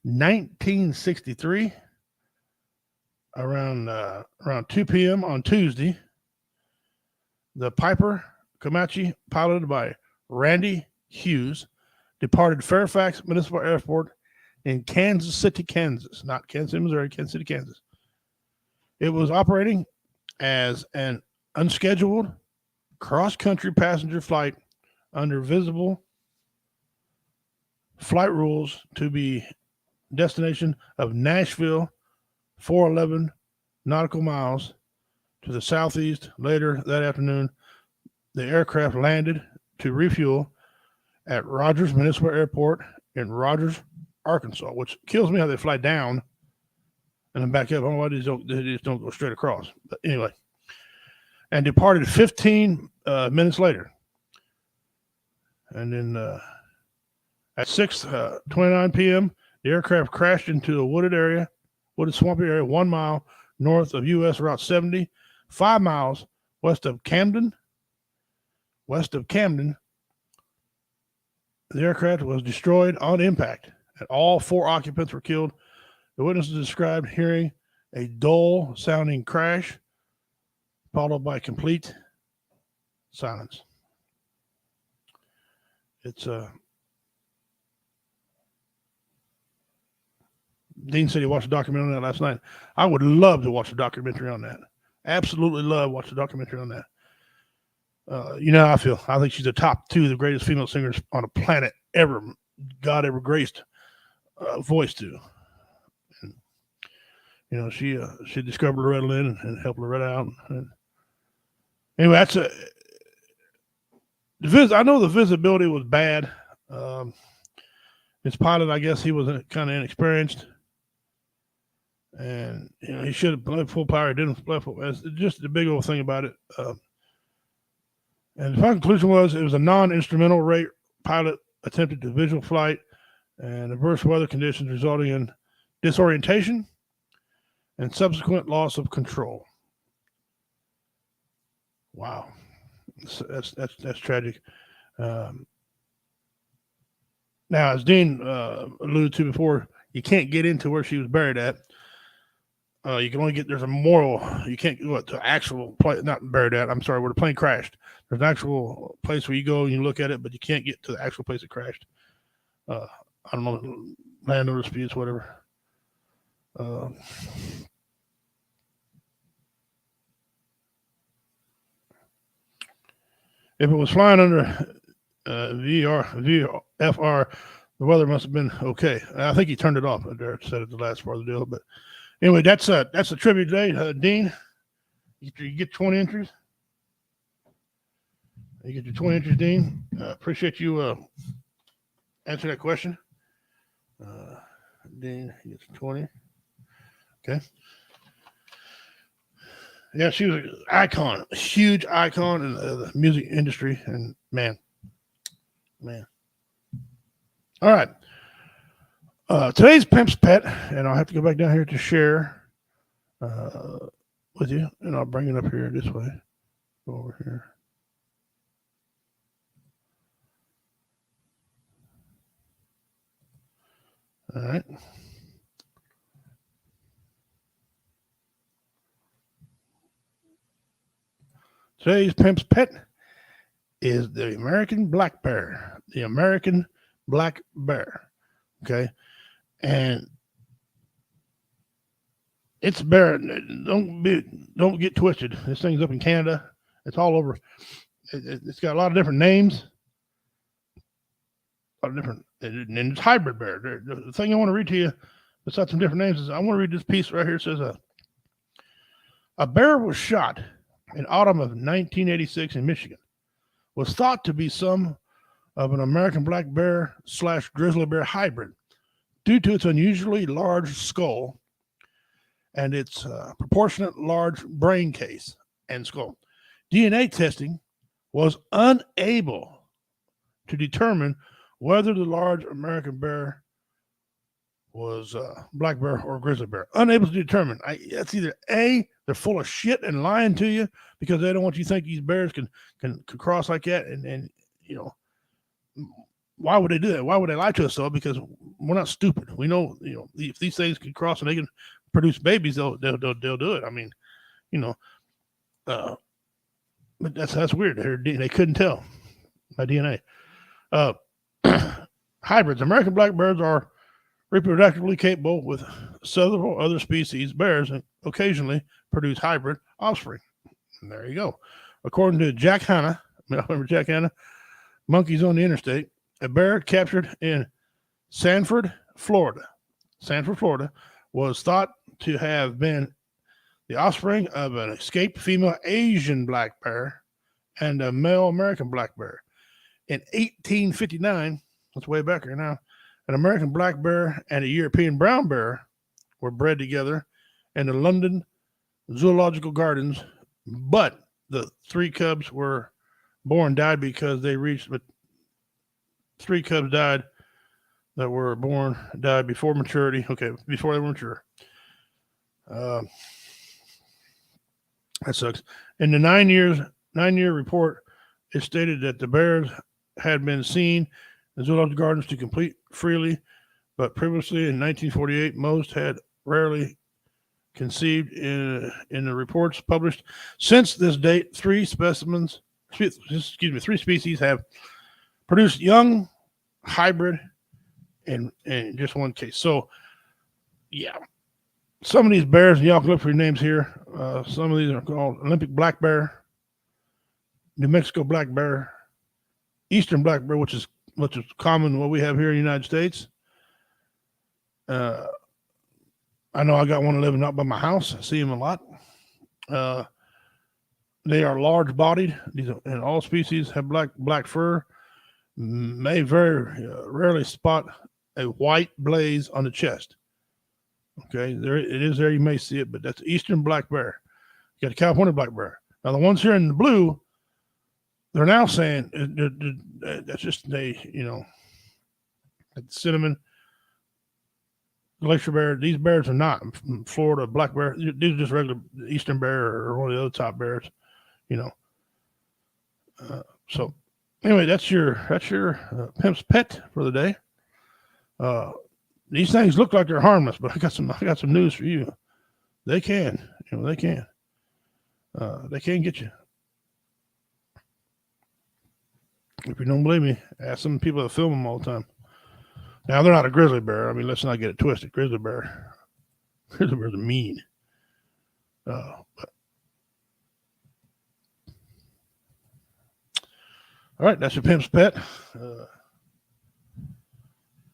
1963, around 2 p.m. on Tuesday. The Piper Comanche, piloted by Randy Hughes, departed Fairfax Municipal Airport in Kansas City, Kansas, not Kansas City, Missouri, Kansas City, Kansas. It was operating as an unscheduled cross-country passenger flight under visible flight rules to be destination of Nashville, 411 nautical miles to the southeast. Later that afternoon, the aircraft landed to refuel at Rogers Municipal Airport in Rogers, Arkansas, which kills me how they fly down and then back up. I don't know why they just don't go straight across. But anyway, and departed 15 minutes later. And then at 6:29 p.m., the aircraft crashed into a wooded swampy area 1 mile north of U.S. Route 70, 5 miles west of Camden. The aircraft was destroyed on impact, and all 4 occupants were killed. The witnesses described hearing a dull-sounding crash, followed by complete silence. It's Dean said he watched a documentary on that last night. I would love to watch a documentary on that. Absolutely love watch a documentary on that. You know how I feel. I think she's the top 2 of the greatest female singers on the planet ever. God ever graced voice to. And, you know, she discovered Loretta Lynn and helped Loretta out. And anyway, that's I know the visibility was bad. His pilot, I guess he was kind of inexperienced. And, you know, he should have played full power. He didn't play full. It's just the big old thing about it. And the final conclusion was it was a non-instrumental rate pilot attempted to visual flight and adverse weather conditions resulting in disorientation and subsequent loss of control. Wow. That's tragic. Now, as Dean alluded to before, you can't get into where she was buried at. You can only get, there's a memorial. You can't go to actual place, not buried at, I'm sorry, where the plane crashed. There's an actual place where you go and you look at it, but you can't get to the actual place it crashed. I don't know, landowner disputes, whatever. Uh, if it was flying under VFR, the weather must have been okay. I think he turned it off there, said at the last part of the deal. But anyway, that's a tribute today. Dean, you get 20 entries. You get your 20 entries, Dean. Appreciate you answering that question. Dean gets 20. Okay. Yeah, she was an icon, a huge icon in the music industry. And man. All right. Today's Pimp's Pet, and I'll have to go back down here to share with you, and I'll bring it up here this way. Go over here. All right. Today's Pimp's Pet is the American black bear. The American black bear. Okay. And it's a bear. Don't get twisted. This thing's up in Canada. It's all over. It's got a lot of different names. A lot of different, and it's hybrid bear. The thing I want to read to you, besides some different names, is I want to read this piece right here. It says a bear was shot in autumn of 1986 in Michigan. Was thought to be some of an American black bear / grizzly bear hybrid due to its unusually large skull and its proportionate large brain case and skull. DNA testing was unable to determine whether the large American bear was black bear or grizzly bear. Unable to determine. That's either A, they're full of shit and lying to you because they don't want you to think these bears can cross like that. And you know, why would they do that? Why would they lie to us though? Because we're not stupid. We know, you know, if these things can cross and they can produce babies, they'll do it. I mean, you know, but that's weird. They couldn't tell by DNA. Hybrids. American black bears are reproductively capable with several other species bears and occasionally produce hybrid offspring. And there you go. According to Jack Hanna, remember Jack Hanna? Monkeys on the Interstate, a bear captured in Sanford, Florida, was thought to have been the offspring of an escaped female Asian black bear and a male American black bear. In 1859, that's way back here now, an American black bear and a European brown bear were bred together in the London Zoological Gardens, but the 3 cubs were born died because they reached, but 3 cubs died that were born died before maturity. Okay, before they were mature. That sucks. In the 9-year report, it stated that the bears had been seen in zoological gardens to compete freely, but previously in 1948, most had rarely conceived in the reports published. Since this date, 3 species have produced young hybrid in just one case. So, yeah, some of these bears, y'all can look for your names here. Some of these are called Olympic black bear, New Mexico black bear, Eastern black bear, which is common what we have here in the United States. I know I got one living up by my house. I see them a lot. They are large bodied. And all species have black fur. May very rarely spot a white blaze on the chest. Okay, there it is. There you may see it, but that's Eastern black bear. You got a California black bear. Now the ones here in the blue, they're now saying that's just cinnamon, glacier bear. These bears are not Florida black bear. These are just regular Eastern bear or one of the other top bears. So anyway, that's your Pimp's Pet for the day. These things look like they're harmless, but I got some news for you. They can get you. If you don't believe me, ask some people that film them all the time. Now, they're not a grizzly bear. I mean, let's not get it twisted. Grizzly bear, Grizzly bears are mean. But all right, that's your pimp's pet.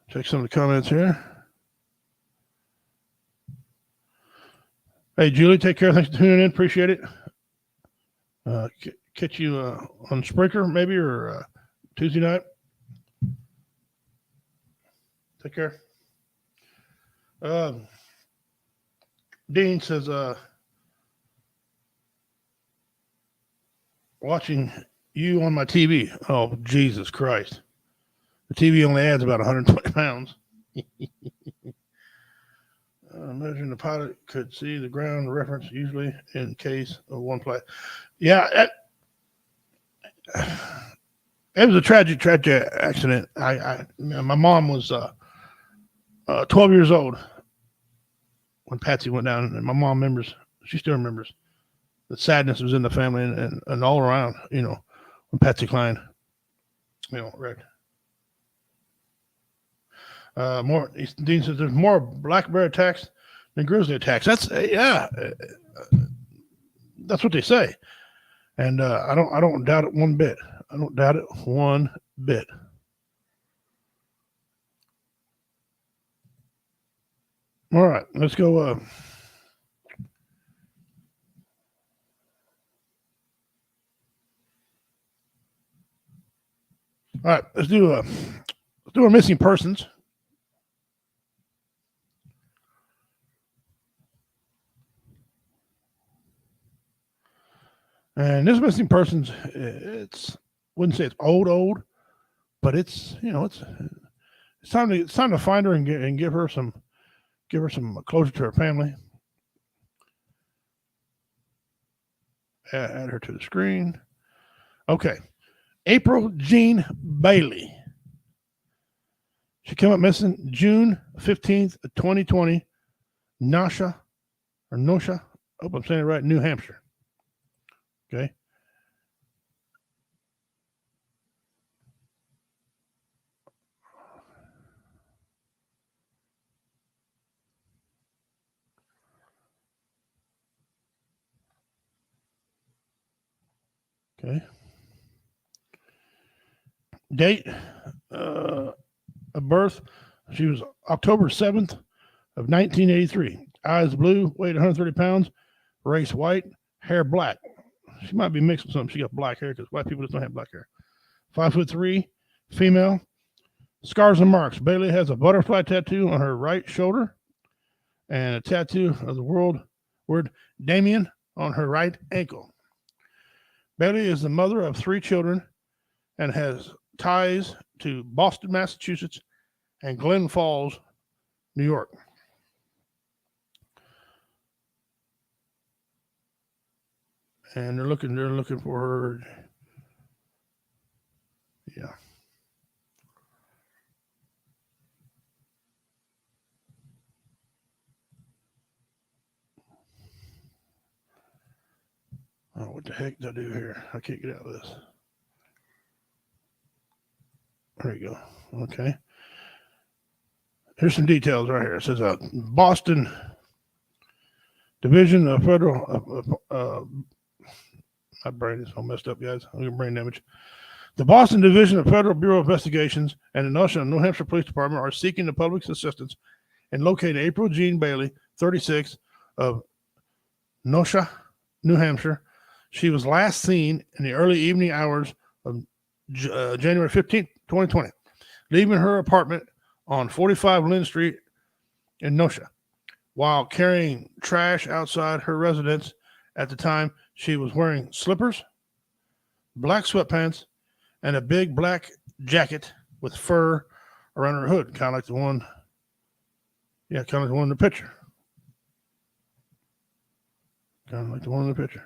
Check some of the comments here. Hey, Julie, take care. Thanks for tuning in. Appreciate it. Catch you on Spreaker maybe or Tuesday night. Take care. Dean says, watching you on my TV. Oh, Jesus Christ. The TV only adds about 120 pounds. Imagine the pilot could see the ground reference usually in case of one play. Yeah, it was a tragic accident. My mom was 12 years old when Patsy went down, and my mom remembers. She still remembers the sadness was in the family and all around. When Patsy Cline, wrecked. Dean says there's more black bear attacks than grizzly attacks. That's that's what they say, and I don't doubt it one bit. I don't doubt it one bit. All right, let's go. All right, let's do our missing persons. And this missing persons, wouldn't say it's old, but it's time to find her and give her some closure to her family. Add her to the screen. Okay, April Jean Bailey. She came up missing June 15th, 2020. Nosha. I hope I'm saying it right. New Hampshire. Okay. Okay. Date of birth. She was October 7th of 1983. Eyes blue, weighed 130 pounds, race white, hair black. She might be mixed with something. She got black hair because white people just don't have black hair. 5'3", female. Scars and marks. Bailey has a butterfly tattoo on her right shoulder and a tattoo of the word Damien on her right ankle. Bailey is the mother of 3 children and has ties to Boston, Massachusetts, and Glen Falls, New York. And they're looking for her. Yeah. Oh, what the heck did I do here? I can't get out of this. There you go. Okay. Here's some details right here. It says Boston Division of Federal. My brain is all messed up, guys. I'm getting brain damage. The Boston Division of Federal Bureau of Investigations and the National New Hampshire Police Department are seeking the public's assistance in locating April Jean Bailey, 36, of Nosha, New Hampshire. She was last seen in the early evening hours of January 15th, 2020, leaving her apartment on 45 Lynn Street in Nosha. While carrying trash outside her residence at the time, she was wearing slippers, black sweatpants, and a big black jacket with fur around her hood, kind of like the one in the picture. Kind of like the one in the picture.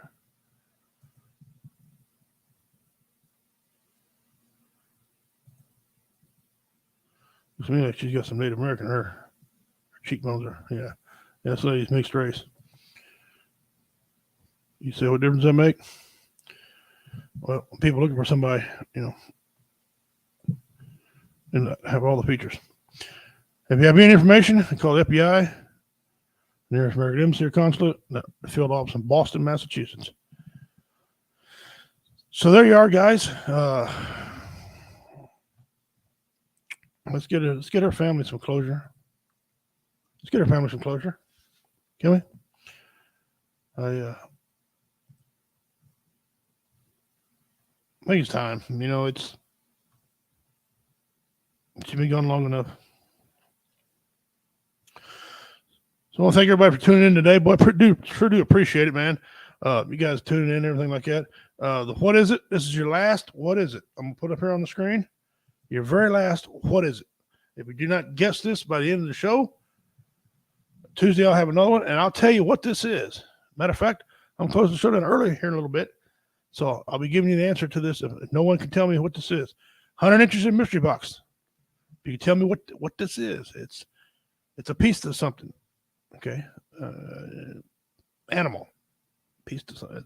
Looks to me like she's got some Native American hair. Her cheekbones are, yeah. This lady's mixed race. You say what difference that make? Well, people looking for somebody, and have all the features. If you have any information, call the FBI Nearest American Embassy or consulate, the field office in Boston, Massachusetts. So there you are, guys. Let's get our family some closure. Let's get our family some closure. Can we? I think it's time. You know, it's been gone long enough. So I want to thank everybody for tuning in today. Boy, sure do appreciate it, man. You guys tuning in, everything like that. What is it? This is your last. What is it? I'm gonna put up here on the screen. Your very last. What is it? If we do not guess this by the end of the show, Tuesday I'll have another one, and I'll tell you what this is. Matter of fact, I'm closing the show down early here in a little bit, so I'll be giving you the answer to this. If no one can tell me what this is, 100 inches in mystery box. If you can tell me what this is, it's a piece of something. Okay, animal, piece of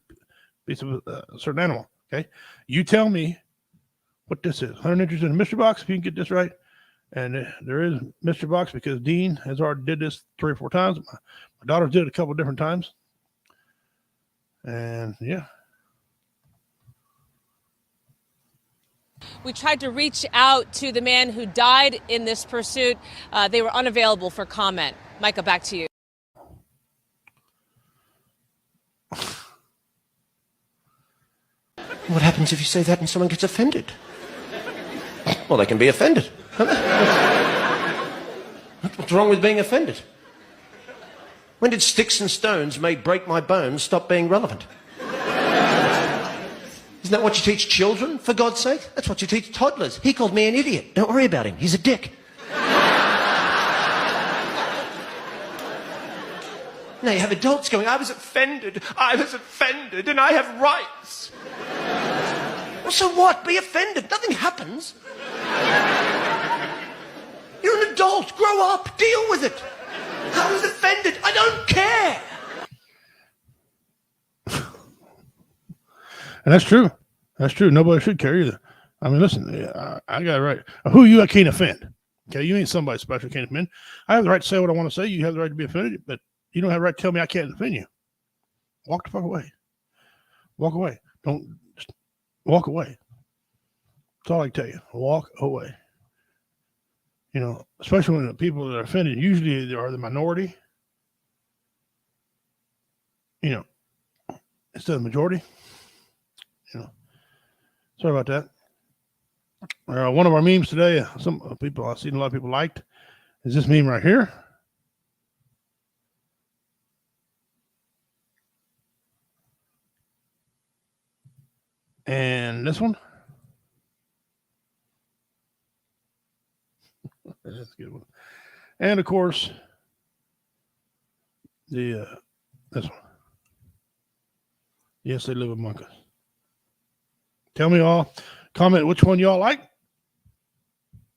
a certain animal. Okay, you tell me what this is. 100 inches in a mystery box. If you can get this right, and there is mystery box because Dean has already did this 3 or 4 times. My daughters did it a couple of different times, and yeah. We tried to reach out to the man who died in this pursuit. They were unavailable for comment. Micah, back to you. What happens if you say that and someone gets offended? Well, they can be offended. What's wrong with being offended? When did sticks and stones may break my bones stop being relevant? Isn't that what you teach children, for God's sake? That's what you teach toddlers. He called me an idiot. Don't worry about him. He's a dick. Now you have adults going, I was offended, and I have rights. Well, so what? Be offended. Nothing happens. You're an adult. Grow up. Deal with it. I was offended. I don't care. And that's true. That's true. Nobody should care either. I mean, listen, I got it right. Who you I can't offend. Okay, you ain't somebody special. Can't offend. I have the right to say what I want to say. You have the right to be offended, but you don't have the right to tell me I can't offend you. Walk the fuck away. Walk away. Don't just walk away. That's all I can tell you. Walk away. You know, especially when the people that are offended usually they are the minority. You know, instead of the majority. You know, sorry about that. One of our memes today, some people I've seen a lot of people liked, is this meme right here. And this one. That's a good one. And of course, this one. Yes, they live among us. Tell me all. Comment which one y'all like.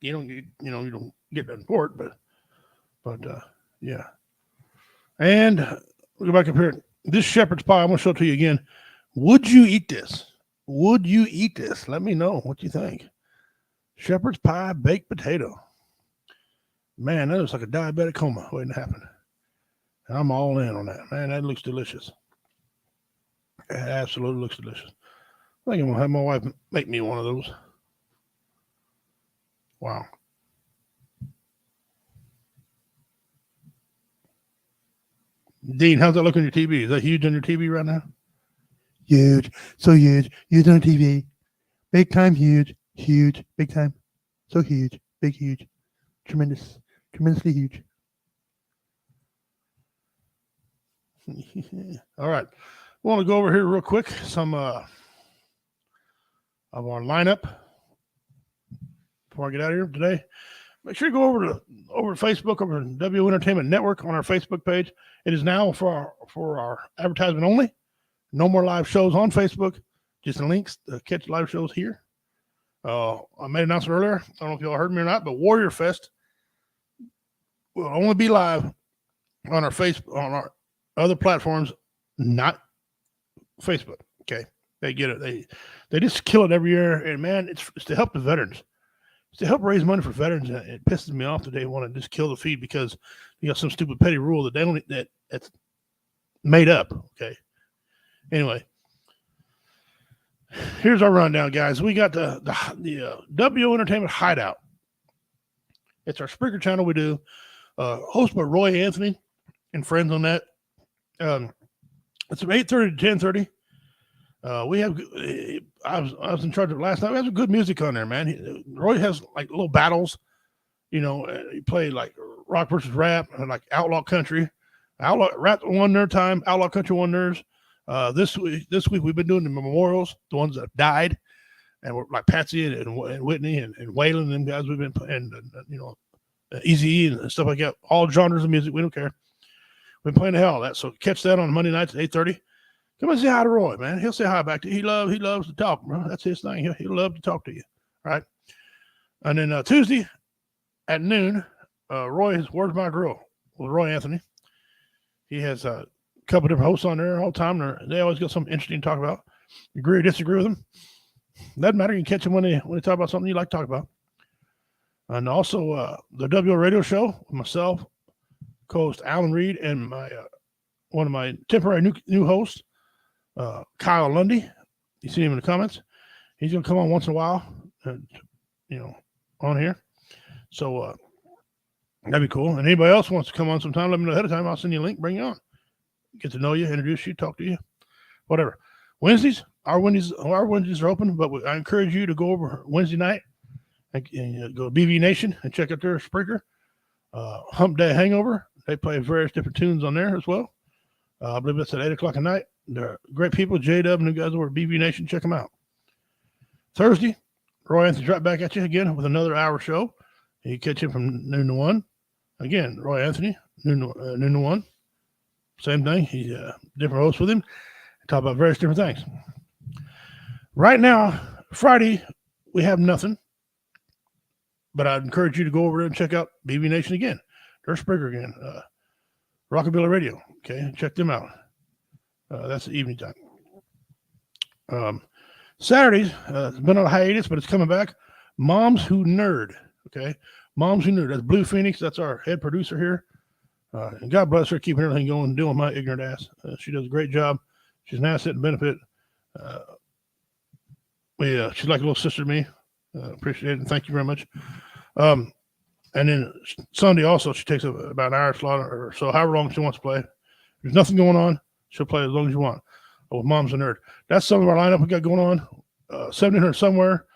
You don't get nothing for it, but yeah. And we'll go back up here. This shepherd's pie, I'm gonna show it to you again. Would you eat this? Would you eat this? Let me know what you think. Shepherd's pie baked potato. Man, that looks like a diabetic coma waiting to happen. And I'm all in on that. Man, that looks delicious. It absolutely looks delicious. I think I'm going to have my wife make me one of those. Wow. Dean, how's that look on your TV? Is that huge on your TV right now? Huge. So huge. Huge on TV. Big time huge. Huge. Big time. So huge. Big huge. Tremendous. Tremendously huge. All right. I want to go over here real quick. Some of our lineup before I get out of here today. Make sure you go over to Facebook, over to W Entertainment Network on our Facebook page. It is now for our advertisement only. No more live shows on Facebook. Just links to catch live shows here. I made an announcement earlier. I don't know if y'all heard me or not, but Warrior Fest will only be live on our on our other platforms, not Facebook. Okay, they get it. They just kill it every year, and man, it's to help the veterans. It's to help raise money for veterans. And it pisses me off that they want to just kill the feed because you got some stupid petty rule that they don't that's made up. Okay. Anyway, here's our rundown, guys. We got the WO Entertainment Hideout. It's our Spreaker channel. We do hosted by Roy Anthony and friends on that. It's from 8:30 to 10:30. We have. I was in charge of it last night. We have some good music on there, man. Roy has like little battles. You know, he played like rock versus rap and like outlaw country. Outlaw rap won their time. Outlaw country won theirs. This week we've been doing the memorials, the ones that died, and we're like Patsy and Whitney and Waylon and them guys. We've been and you know, Easy and stuff like that. All genres of music. We don't care. We've been playing the hell of that. So catch that on Monday nights at 8:30. Come and say hi to Roy, man. He'll say hi back to you. He loves to talk, bro. That's his thing. He'll love to talk to you. All right. And then Tuesday at noon, Roy is Where's My Girl with Roy Anthony. He has a couple different hosts on there all the time. They always got something interesting to talk about. Agree or disagree with them. Doesn't matter. You can catch them when they talk about something you like to talk about. And also the WO Radio Show with myself, co-host Alan Reed, and my one of my temporary new hosts, Kyle Lundy. You see him in the comments. He's gonna come on once in a while, and you know, on here. So that'd be cool. And anybody else wants to come on sometime, let me know ahead of time. I'll send you a link, bring you on, get to know you, introduce you, talk to you, whatever. Our Wednesdays are open, but I encourage you to go over Wednesday night and go to BV Nation and check out their Spreaker. Hump Day Hangover. They play various different tunes on there as well. I believe it's at 8 o'clock at night. They're great people. J-Dub and the guys over at BV Nation. Check them out. Thursday, Roy Anthony's right back at you again with another hour show. You catch him from noon to 1. Again, Roy Anthony, noon to 1. Same thing. He's different hosts with him. Talk about various different things. Right now, Friday, we have nothing. But I'd encourage you to go over there and check out BB Nation again. Their Spreaker again. Rockabilly Radio. Okay, check them out. That's the evening time. Saturdays, it's been on a hiatus, but it's coming back. Moms Who Nerd. Okay, Moms Who Nerd. That's Blue Phoenix. That's our head producer here. And God bless her, keeping everything going and doing my ignorant ass. She does a great job. She's an asset and benefit. She's like a little sister to me. Appreciate it. And thank you very much. And then Sunday also, she takes about an hour slot or so, however long she wants to play. There's nothing going on. She'll play as long as you want. With Mom's a Nerd. That's some of our lineup we got going on. 1700 somewhere.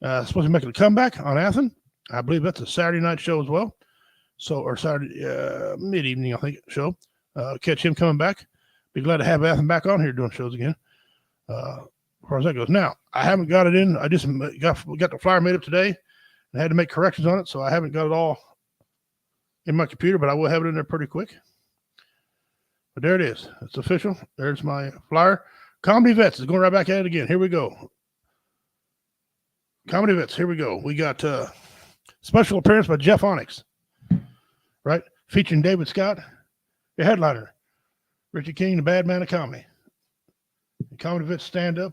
Supposed to be making a comeback on Athen. I believe that's a Saturday night show as well. So, or Saturday, mid-evening, I think, show. Catch him coming back. Be glad to have Athen back on here doing shows again. As far as that goes. Now, I haven't got it in. I just got the flyer made up today and had to make corrections on it, so I haven't got it all in my computer, but I will have it in there pretty quick. But there it is. It's official. There's my flyer. Comedy Vets is going right back at it again. Here we go. Comedy Vets. Here we go. We got special appearance by Jeff Onyx, right? Featuring David Scott, the headliner. Richie King, the bad man of comedy. The Comedy Vets stand up.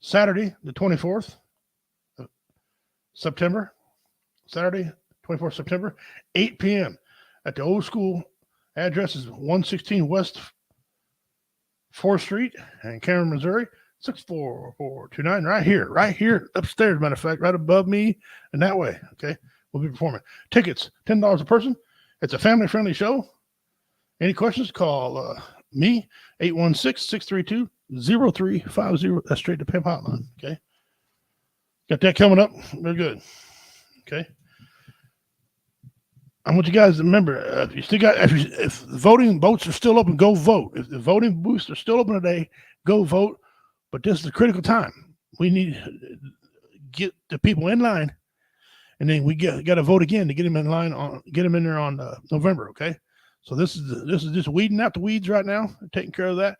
Saturday, the 24th of September. Saturday, 24th September, 8 p.m. at the old school. Address is 116 West 4th Street in Cameron, Missouri, 64429. Right here, upstairs, matter of fact, right above me and that way. Okay, we'll be performing. Tickets, $10 a person. It's a family-friendly show. Any questions, call me, 816-632-0350. That's straight to Pimp Hotline. Okay, got that coming up. Very good. Okay. I want you guys to remember, if you still got, if voting votes are still open, go vote. If the voting booths are still open today, go vote. But this is a critical time. We need to get the people in line, and then we got to vote again to get them in line get them in there on November. Okay, so this is just weeding out the weeds right now, taking care of that.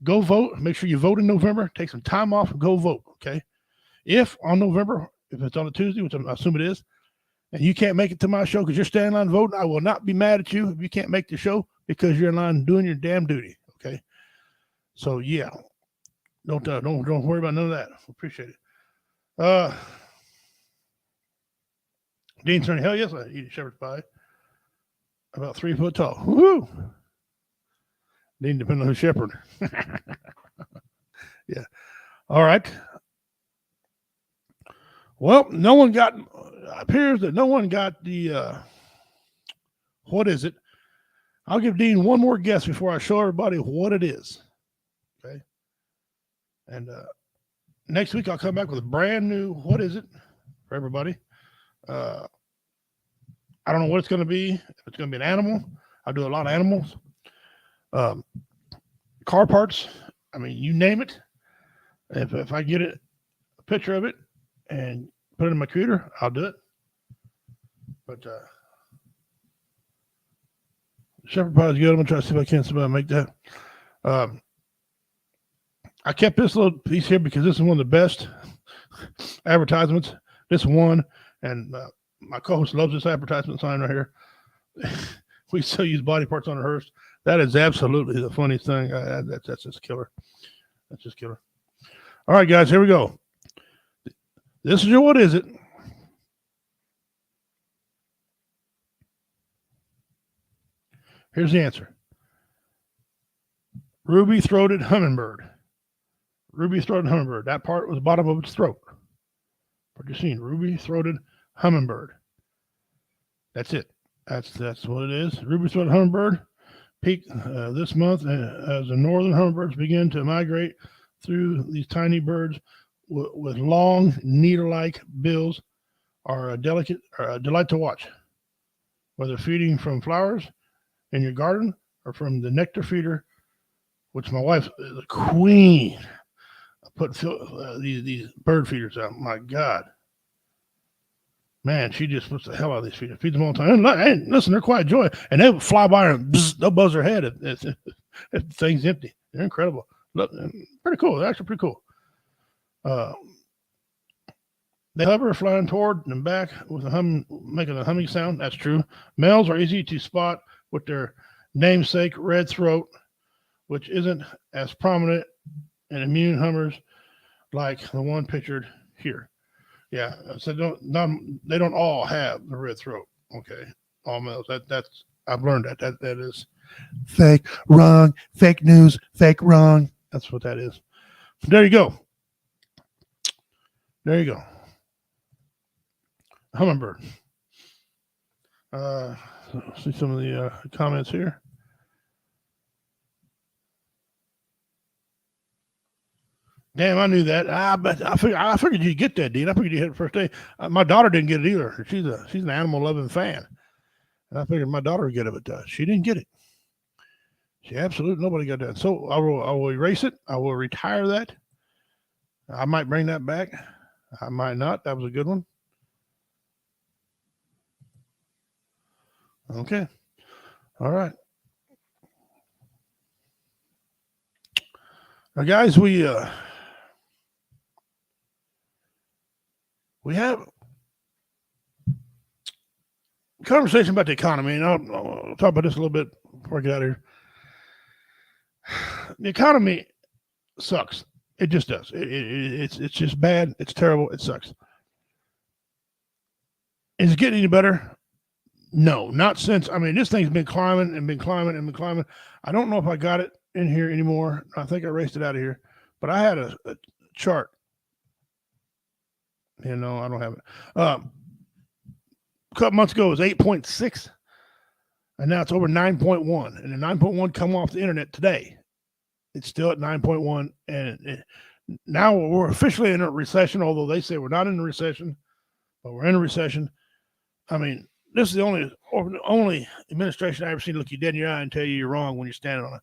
Go vote. Make sure you vote in November. Take some time off and go vote. Okay, if on November, if it's on a Tuesday, which I assume it is, and you can't make it to my show because you're standing in line voting, I will not be mad at you if you can't make the show because you're in line doing your damn duty. Okay. So yeah, don't worry about none of that. Appreciate it. Dean Cerny, hell yes, I eat shepherd's pie. About 3 foot tall. Woo! Dean, depending on who's shepherd. Yeah. All right. Well, appears that no one got the, what is it? I'll give Dean one more guess before I show everybody what it is. Okay. And next week I'll come back with a brand new what is it for everybody. I don't know what it's going to be. If it's going to be an animal, I do a lot of animals. Car parts. I mean, you name it. If I get a picture of it and put it in my computer, I'll do it. But shepherd pie is good. I'm gonna try to see if I can make that. I kept this little piece here because this is one of the best advertisements. This one, and my co-host loves this advertisement sign right here. We still use body parts on a hearse. That is absolutely the funniest thing. That's just killer. That's just killer. All right, guys, here we go. This is your what is it? Here's the answer. Ruby-throated hummingbird. Ruby-throated hummingbird. That part was the bottom of its throat. What you're seeing, ruby-throated hummingbird. That's it. That's what it is. Ruby-throated hummingbird peaked this month as the northern hummingbirds begin to migrate through. These tiny birds with long needle-like bills are a delight to watch. Whether feeding from flowers in your garden or from the nectar feeder, which my wife is a queen. I put these bird feeders out. My God. Man, she just puts the hell out of these feeders. Feeds them all the time. And listen, they're quite a joy. And they'll fly by and they'll buzz their head if the thing's empty. They're incredible. Look, pretty cool. They're actually pretty cool. They hover, flying toward and back with making a humming sound. That's true. Males are easy to spot with their namesake red throat, which isn't as prominent in immune hummers like the one pictured here. Yeah, so they don't all have the red throat. Okay, all males. That's I've learned that is fake, wrong, fake news, fake, wrong. That's what that is. There you go. There you go. Hummingbird. See some of the comments here. Damn, I knew that. But I figured you'd get that, Dean. I figured you hit it the first day. My daughter didn't get it either. She's an animal loving fan, and I figured my daughter would get it, but she didn't get it. She absolutely nobody got that. So I will erase it. I will retire that. I might bring that back. I might not. That was a good one. Okay. All right. Now, guys, we have a conversation about the economy, and I'll talk about this a little bit before I get out of here. The economy sucks. It just does. It's just bad. It's terrible. It sucks. Is it getting any better? No, not since. I mean, this thing's been climbing and been climbing and been climbing. I don't know if I got it in here anymore. I think I erased it out of here. But I had a chart. You know, I don't have it. A couple months ago, it was 8.6. And now it's over 9.1. And the 9.1 come off the internet today. It's still at 9.1. And now we're officially in a recession, although they say we're not in a recession. But we're in a recession. I mean, this is the only administration I've ever seen look you dead in your eye and tell you you're wrong when you're standing on it.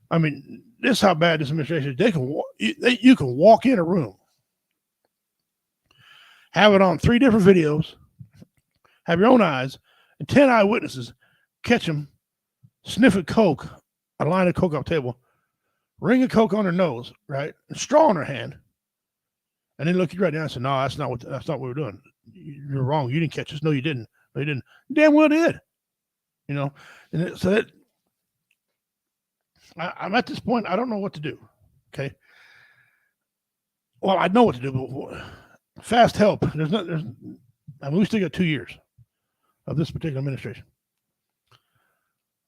I mean, this is how bad this administration is. You can walk in a room, have it on 3 different videos, have your own eyes, and 10 eyewitnesses catch them, sniff a Coke, a line of Coke off the table, ring a Coke on their nose, right, and straw in their hand, and then look you right down and say, "No, that's not what we're doing. You're wrong. You didn't catch us. No, you didn't. No, you didn't. Damn well did." You know, and so that I'm at this point. I don't know what to do. Okay. Well, I know what to do, but fast help. I mean, we still got 2 years. of this particular administration.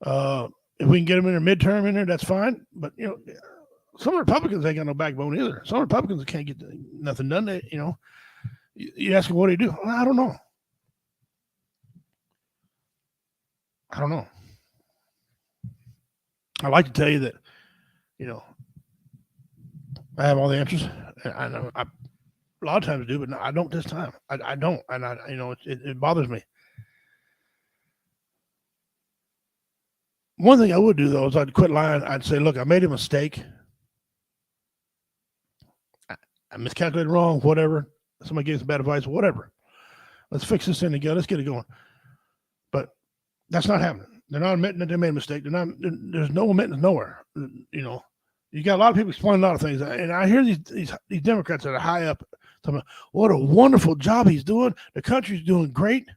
If we can get them in their midterm in there, that's fine. But some Republicans ain't got no backbone either. Some Republicans can't get nothing done. They, you ask them what do you do? Well, I don't know. I like to tell you that, I have all the answers. I know a lot of times do, but no, I don't this time. I don't, and it bothers me. One thing I would do though is I'd quit lying. I'd say, look, I made a mistake. I miscalculated wrong, whatever. Somebody gave some bad advice, whatever. Let's fix this thing together. Let's get it going. But that's not happening. They're not admitting that they made a mistake. There's no admittance nowhere. You got a lot of people explaining a lot of things. And I hear these Democrats that are high up talking about what a wonderful job he's doing. The country's doing great.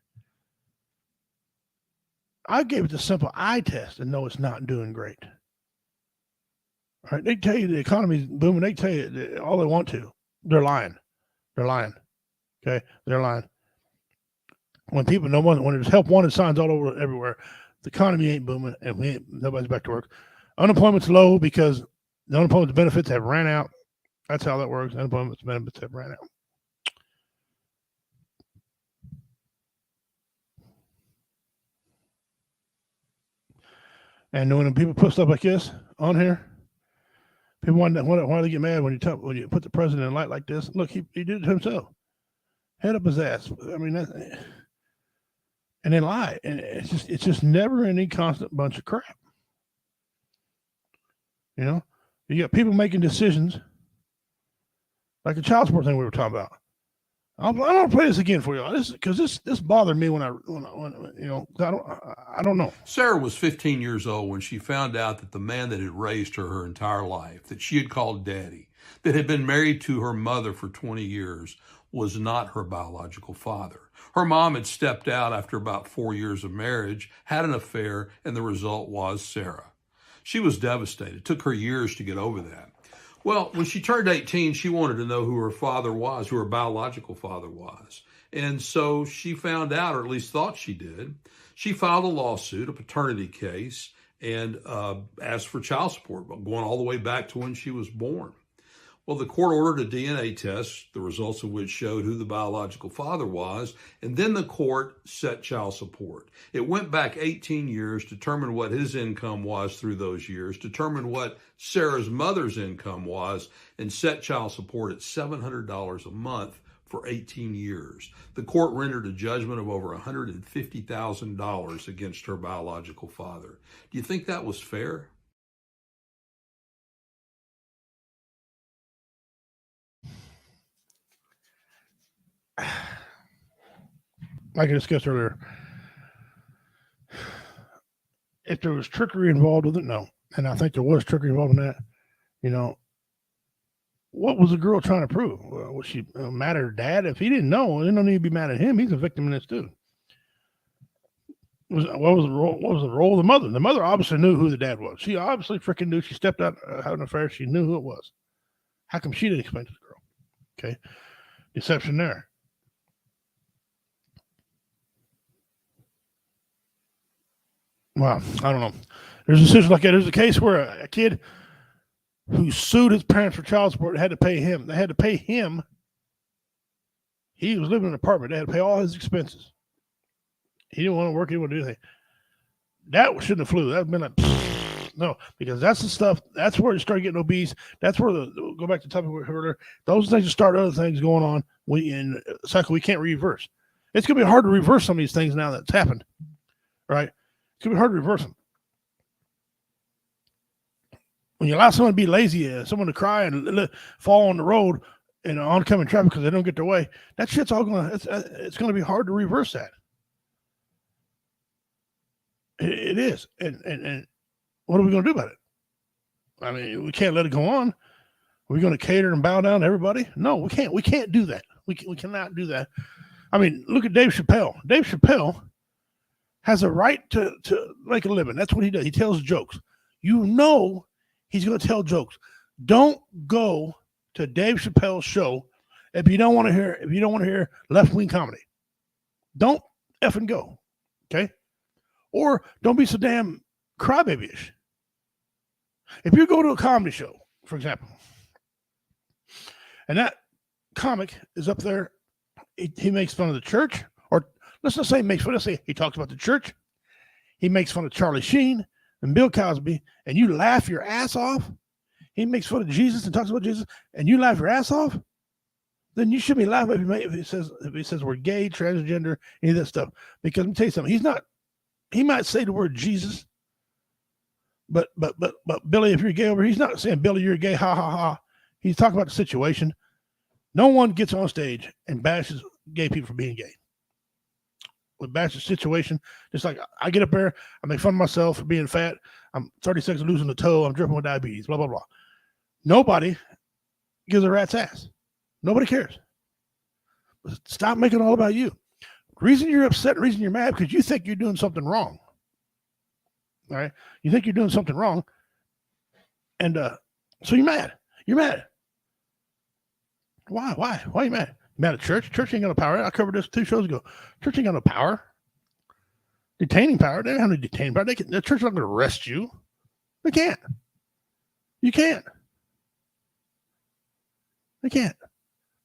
I gave it the simple eye test and know it's not doing great. All right, they tell you the economy's booming. They tell you all they want to. They're lying. Okay, they're lying. When people know when there's help wanted signs all over everywhere, the economy ain't booming and nobody's back to work. Unemployment's low because the unemployment benefits have ran out. That's how that works. Unemployment benefits have ran out. And when people put stuff like this on here, people why do they get mad when you put the president in light like this? Look, he did it to himself. Head up his ass. I mean, and then lie, and it's just never any constant bunch of crap. You got people making decisions like the child support thing we were talking about. I'm gonna play this again for you, because this bothered me when I don't know. Sarah was 15 years old when she found out that the man that had raised her entire life, that she had called daddy, that had been married to her mother for 20 years, was not her biological father. Her mom had stepped out after about 4 years of marriage, had an affair, and the result was Sarah. She was devastated. It took her years to get over that. Well, when she turned 18, she wanted to know who her father was, who her biological father was. And so she found out, or at least thought she did. She filed a lawsuit, a paternity case, and asked for child support, going all the way back to when she was born. Well, the court ordered a DNA test, the results of which showed who the biological father was, and then the court set child support. It went back 18 years, determined what his income was through those years, determined what Sarah's mother's income was, and set child support at $700 a month for 18 years. The court rendered a judgment of over $150,000 against her biological father. Do you think that was fair? Like I discussed earlier, if there was trickery involved with it, no. And I think there was trickery involved in that. What was the girl trying to prove? Was she mad at her dad? If he didn't know, they don't need to be mad at him. He's a victim in this too. What was the role of the mother? The mother obviously knew who the dad was. She obviously freaking knew. She stepped out, had an affair. She knew who it was. How come she didn't explain to the girl? Okay, deception there. Wow, I don't know. There's a situation like that. There's a case where a kid who sued his parents for child support had to pay him. They had to pay him. He was living in an apartment. They had to pay all his expenses. He didn't want to work. He didn't want to do anything. That shouldn't have flew. That would have been like, no, because that's the stuff. That's where you start getting obese. That's where go back to the topic we heard earlier. Those things start other things going on. In a cycle we can't reverse. It's going to be hard to reverse some of these things now that's happened. Right? It's going to be hard to reverse them. When you allow someone to be lazy, someone to cry and fall on the road in oncoming traffic because they don't get their way, that shit's all going to, it's going to be hard to reverse that. It is. And what are we going to do about it? I mean, we can't let it go on. Are we going to cater and bow down to everybody? No, we can't. We can't do that. We cannot do that. I mean, look at Dave Chappelle. Dave Chappelle has a right to make a living. That's what he does. He tells jokes. He's going to tell jokes. Don't go to Dave Chappelle's show if you don't want to hear left-wing comedy. Don't effing go. Okay. Or don't be so damn crybaby-ish. If you go to a comedy show, for example, and that comic is up there, he makes fun of the church, or let's not say makes fun, let's say he talks about the church, he makes fun of Charlie Sheen and Bill Cosby, and you laugh your ass off. He makes fun of Jesus and talks about Jesus, and you laugh your ass off. Then you should be laughing if he says we're gay, transgender, any of that stuff. Because let me tell you something, he might say the word Jesus, but Billy, if you're gay over here, he's not saying Billy, you're gay, ha ha ha. He's talking about the situation. No one gets on stage and bashes gay people for being gay. We bash the situation, just like I get up there, I make fun of myself for being fat. I'm 30 seconds losing a toe. I'm dripping with diabetes. Blah blah blah. Nobody gives a rat's ass. Nobody cares. Stop making it all about you. The reason you're upset, the reason you're mad, because you think you're doing something wrong. All right, you think you're doing something wrong, and so you're mad. You're mad. Why? Why are you mad? You mad at church? Church ain't got no power. I covered this 2 shows ago. Church ain't got no power. Detaining power. They don't have any detaining power. The church is not going to arrest you. They can't. You can't. They can't.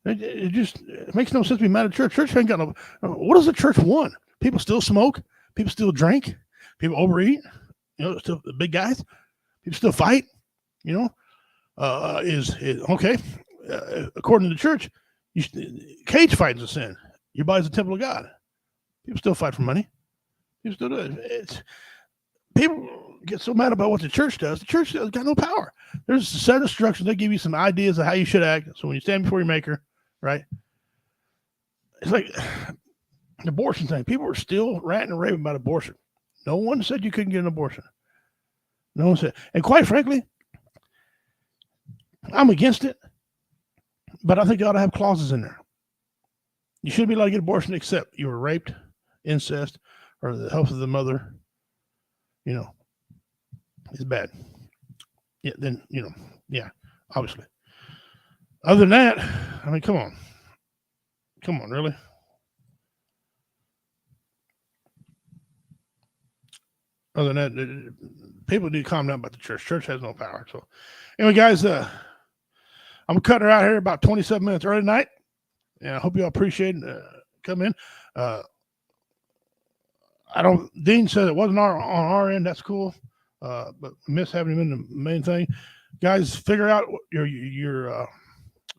It makes no sense to be mad at church. Church ain't got no. What does the church want? People still smoke. People still drink. People overeat. You know, still the big guys. People still fight. You know, is okay. According to the church, cage fighting is a sin. Your body's a temple of God. People still fight for money. People still do it. People get so mad about what the church does. The church has got no power. There's a set of instructions. They give you some ideas of how you should act. So when you stand before your maker, right? It's like the abortion thing. People are still ranting and raving about abortion. No one said you couldn't get an abortion. No one said. And quite frankly, I'm against it. But I think you ought to have clauses in there. You shouldn't be allowed to get abortion except you were raped, incest, or the health of the mother, you know, is bad. Yeah, then, you know, yeah, obviously. Other than that, I mean, come on. Come on, really? Other than that, people need to calm down about the church. Church has no power. So, anyway, guys, I'm cutting her out here about 27 minutes early tonight. And I hope you all appreciate coming in. Dean said it wasn't on our end. That's cool. But we miss having him in the main thing. Guys, figure out your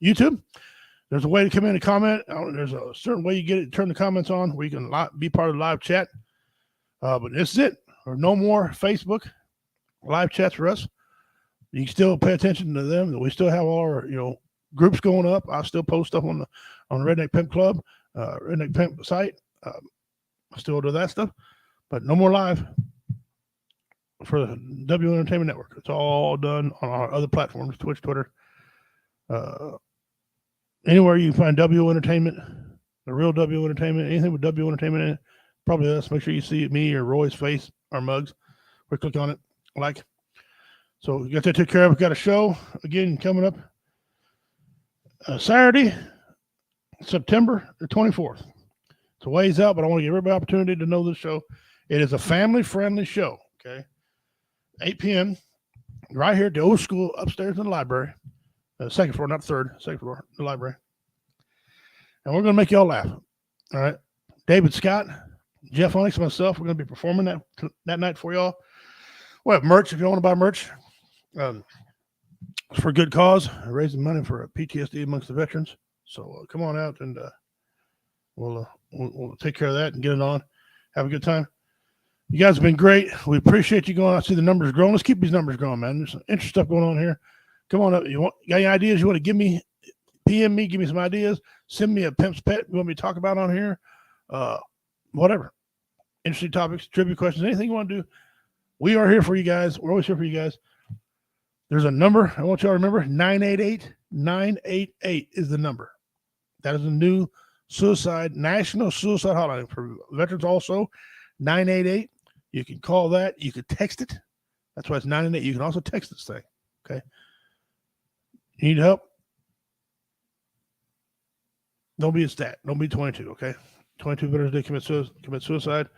YouTube. There's a way to come in and comment. There's a certain way you get it, turn the comments on where you can be part of the live chat. But this is it. Or no more Facebook live chats for us. You can still pay attention to them. We still have all our, groups going up. I still post stuff on the Redneck Pimp Club, Redneck Pimp site. I still do that stuff, but no more live for the W Entertainment Network. It's all done on our other platforms, Twitch, Twitter. Anywhere you find W Entertainment, the real W Entertainment, anything with W Entertainment in it, probably us. Make sure you see me or Roy's face, our mugs. We click on it, like. So we got that took care of. We got a show again coming up Saturday, September the 24th. It's a ways out, but I want to give everybody opportunity to know this show. It is a family-friendly show, okay? 8 p.m. right here at the old school upstairs in the library. Second floor, not third. Second floor, the library. And we're going to make y'all laugh, all right? David Scott, Jeff Onyx, myself, we're going to be performing that night for y'all. We'll have merch if you want to buy merch. For a good cause, raising money for PTSD amongst the veterans. So come on out and we'll take care of that and get it on. Have a good time. You guys have been great. We appreciate you going. I see the numbers growing. Let's keep these numbers growing, man. There's some interesting stuff going on here. Come on up. Got any ideas you want to give me? PM me. Give me some ideas. Send me a pimp's pet you want me to talk about on here. Whatever. Interesting topics, trivia questions, anything you want to do. We are here for you guys. We're always here for you guys. There's a number. I want y'all to remember 988-988 is the number. That is a new national suicide hotline for veterans also. 988. You can call that. You could text it. That's why it's 988. You can also text this thing. Okay. You need help? Don't be a stat. Don't be 22. Okay. 22 veterans did commit suicide.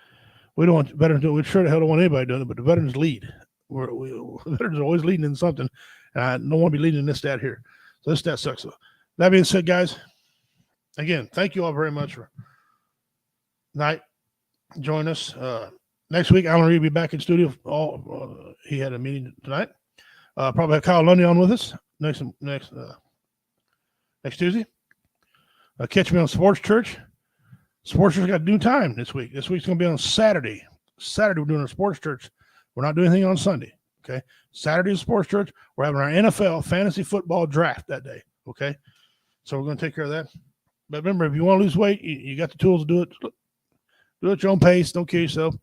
We don't want veterans to do it. We sure the hell don't want anybody doing it, but the veterans lead. Veterans are always leading in something, and I don't want to be leading in this stat here. So this stat sucks. So that being said, guys, again, thank you all very much for tonight. Join us next week. Alan Reed will be back in studio. He had a meeting tonight. Probably have Kyle Lundy on with us next Tuesday. Catch me on Sports Church. Sports Church got new time this week. This week's going to be on Saturday. Saturday, we're doing our Sports Church. We're not doing anything on Sunday. Okay. Saturday is Sports Church. We're having our NFL fantasy football draft that day. Okay. So we're going to take care of that. But remember, if you want to lose weight, you got the tools to do it. Do it at your own pace. Don't kill yourself.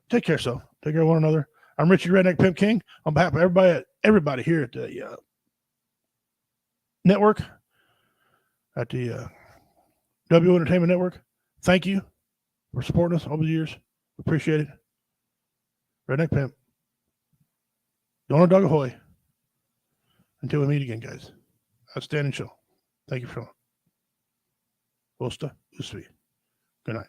Take care of yourself. Take care of one another. I'm Richard Redneck Pimp King. On behalf of everybody here at the network, at the W Entertainment Network, thank you for supporting us over the years. Appreciate it. Redneck Pimp. Donald Doug Ahoy. Until we meet again, guys. Outstanding show. Thank you for showing. Bosta Usvi. Good night.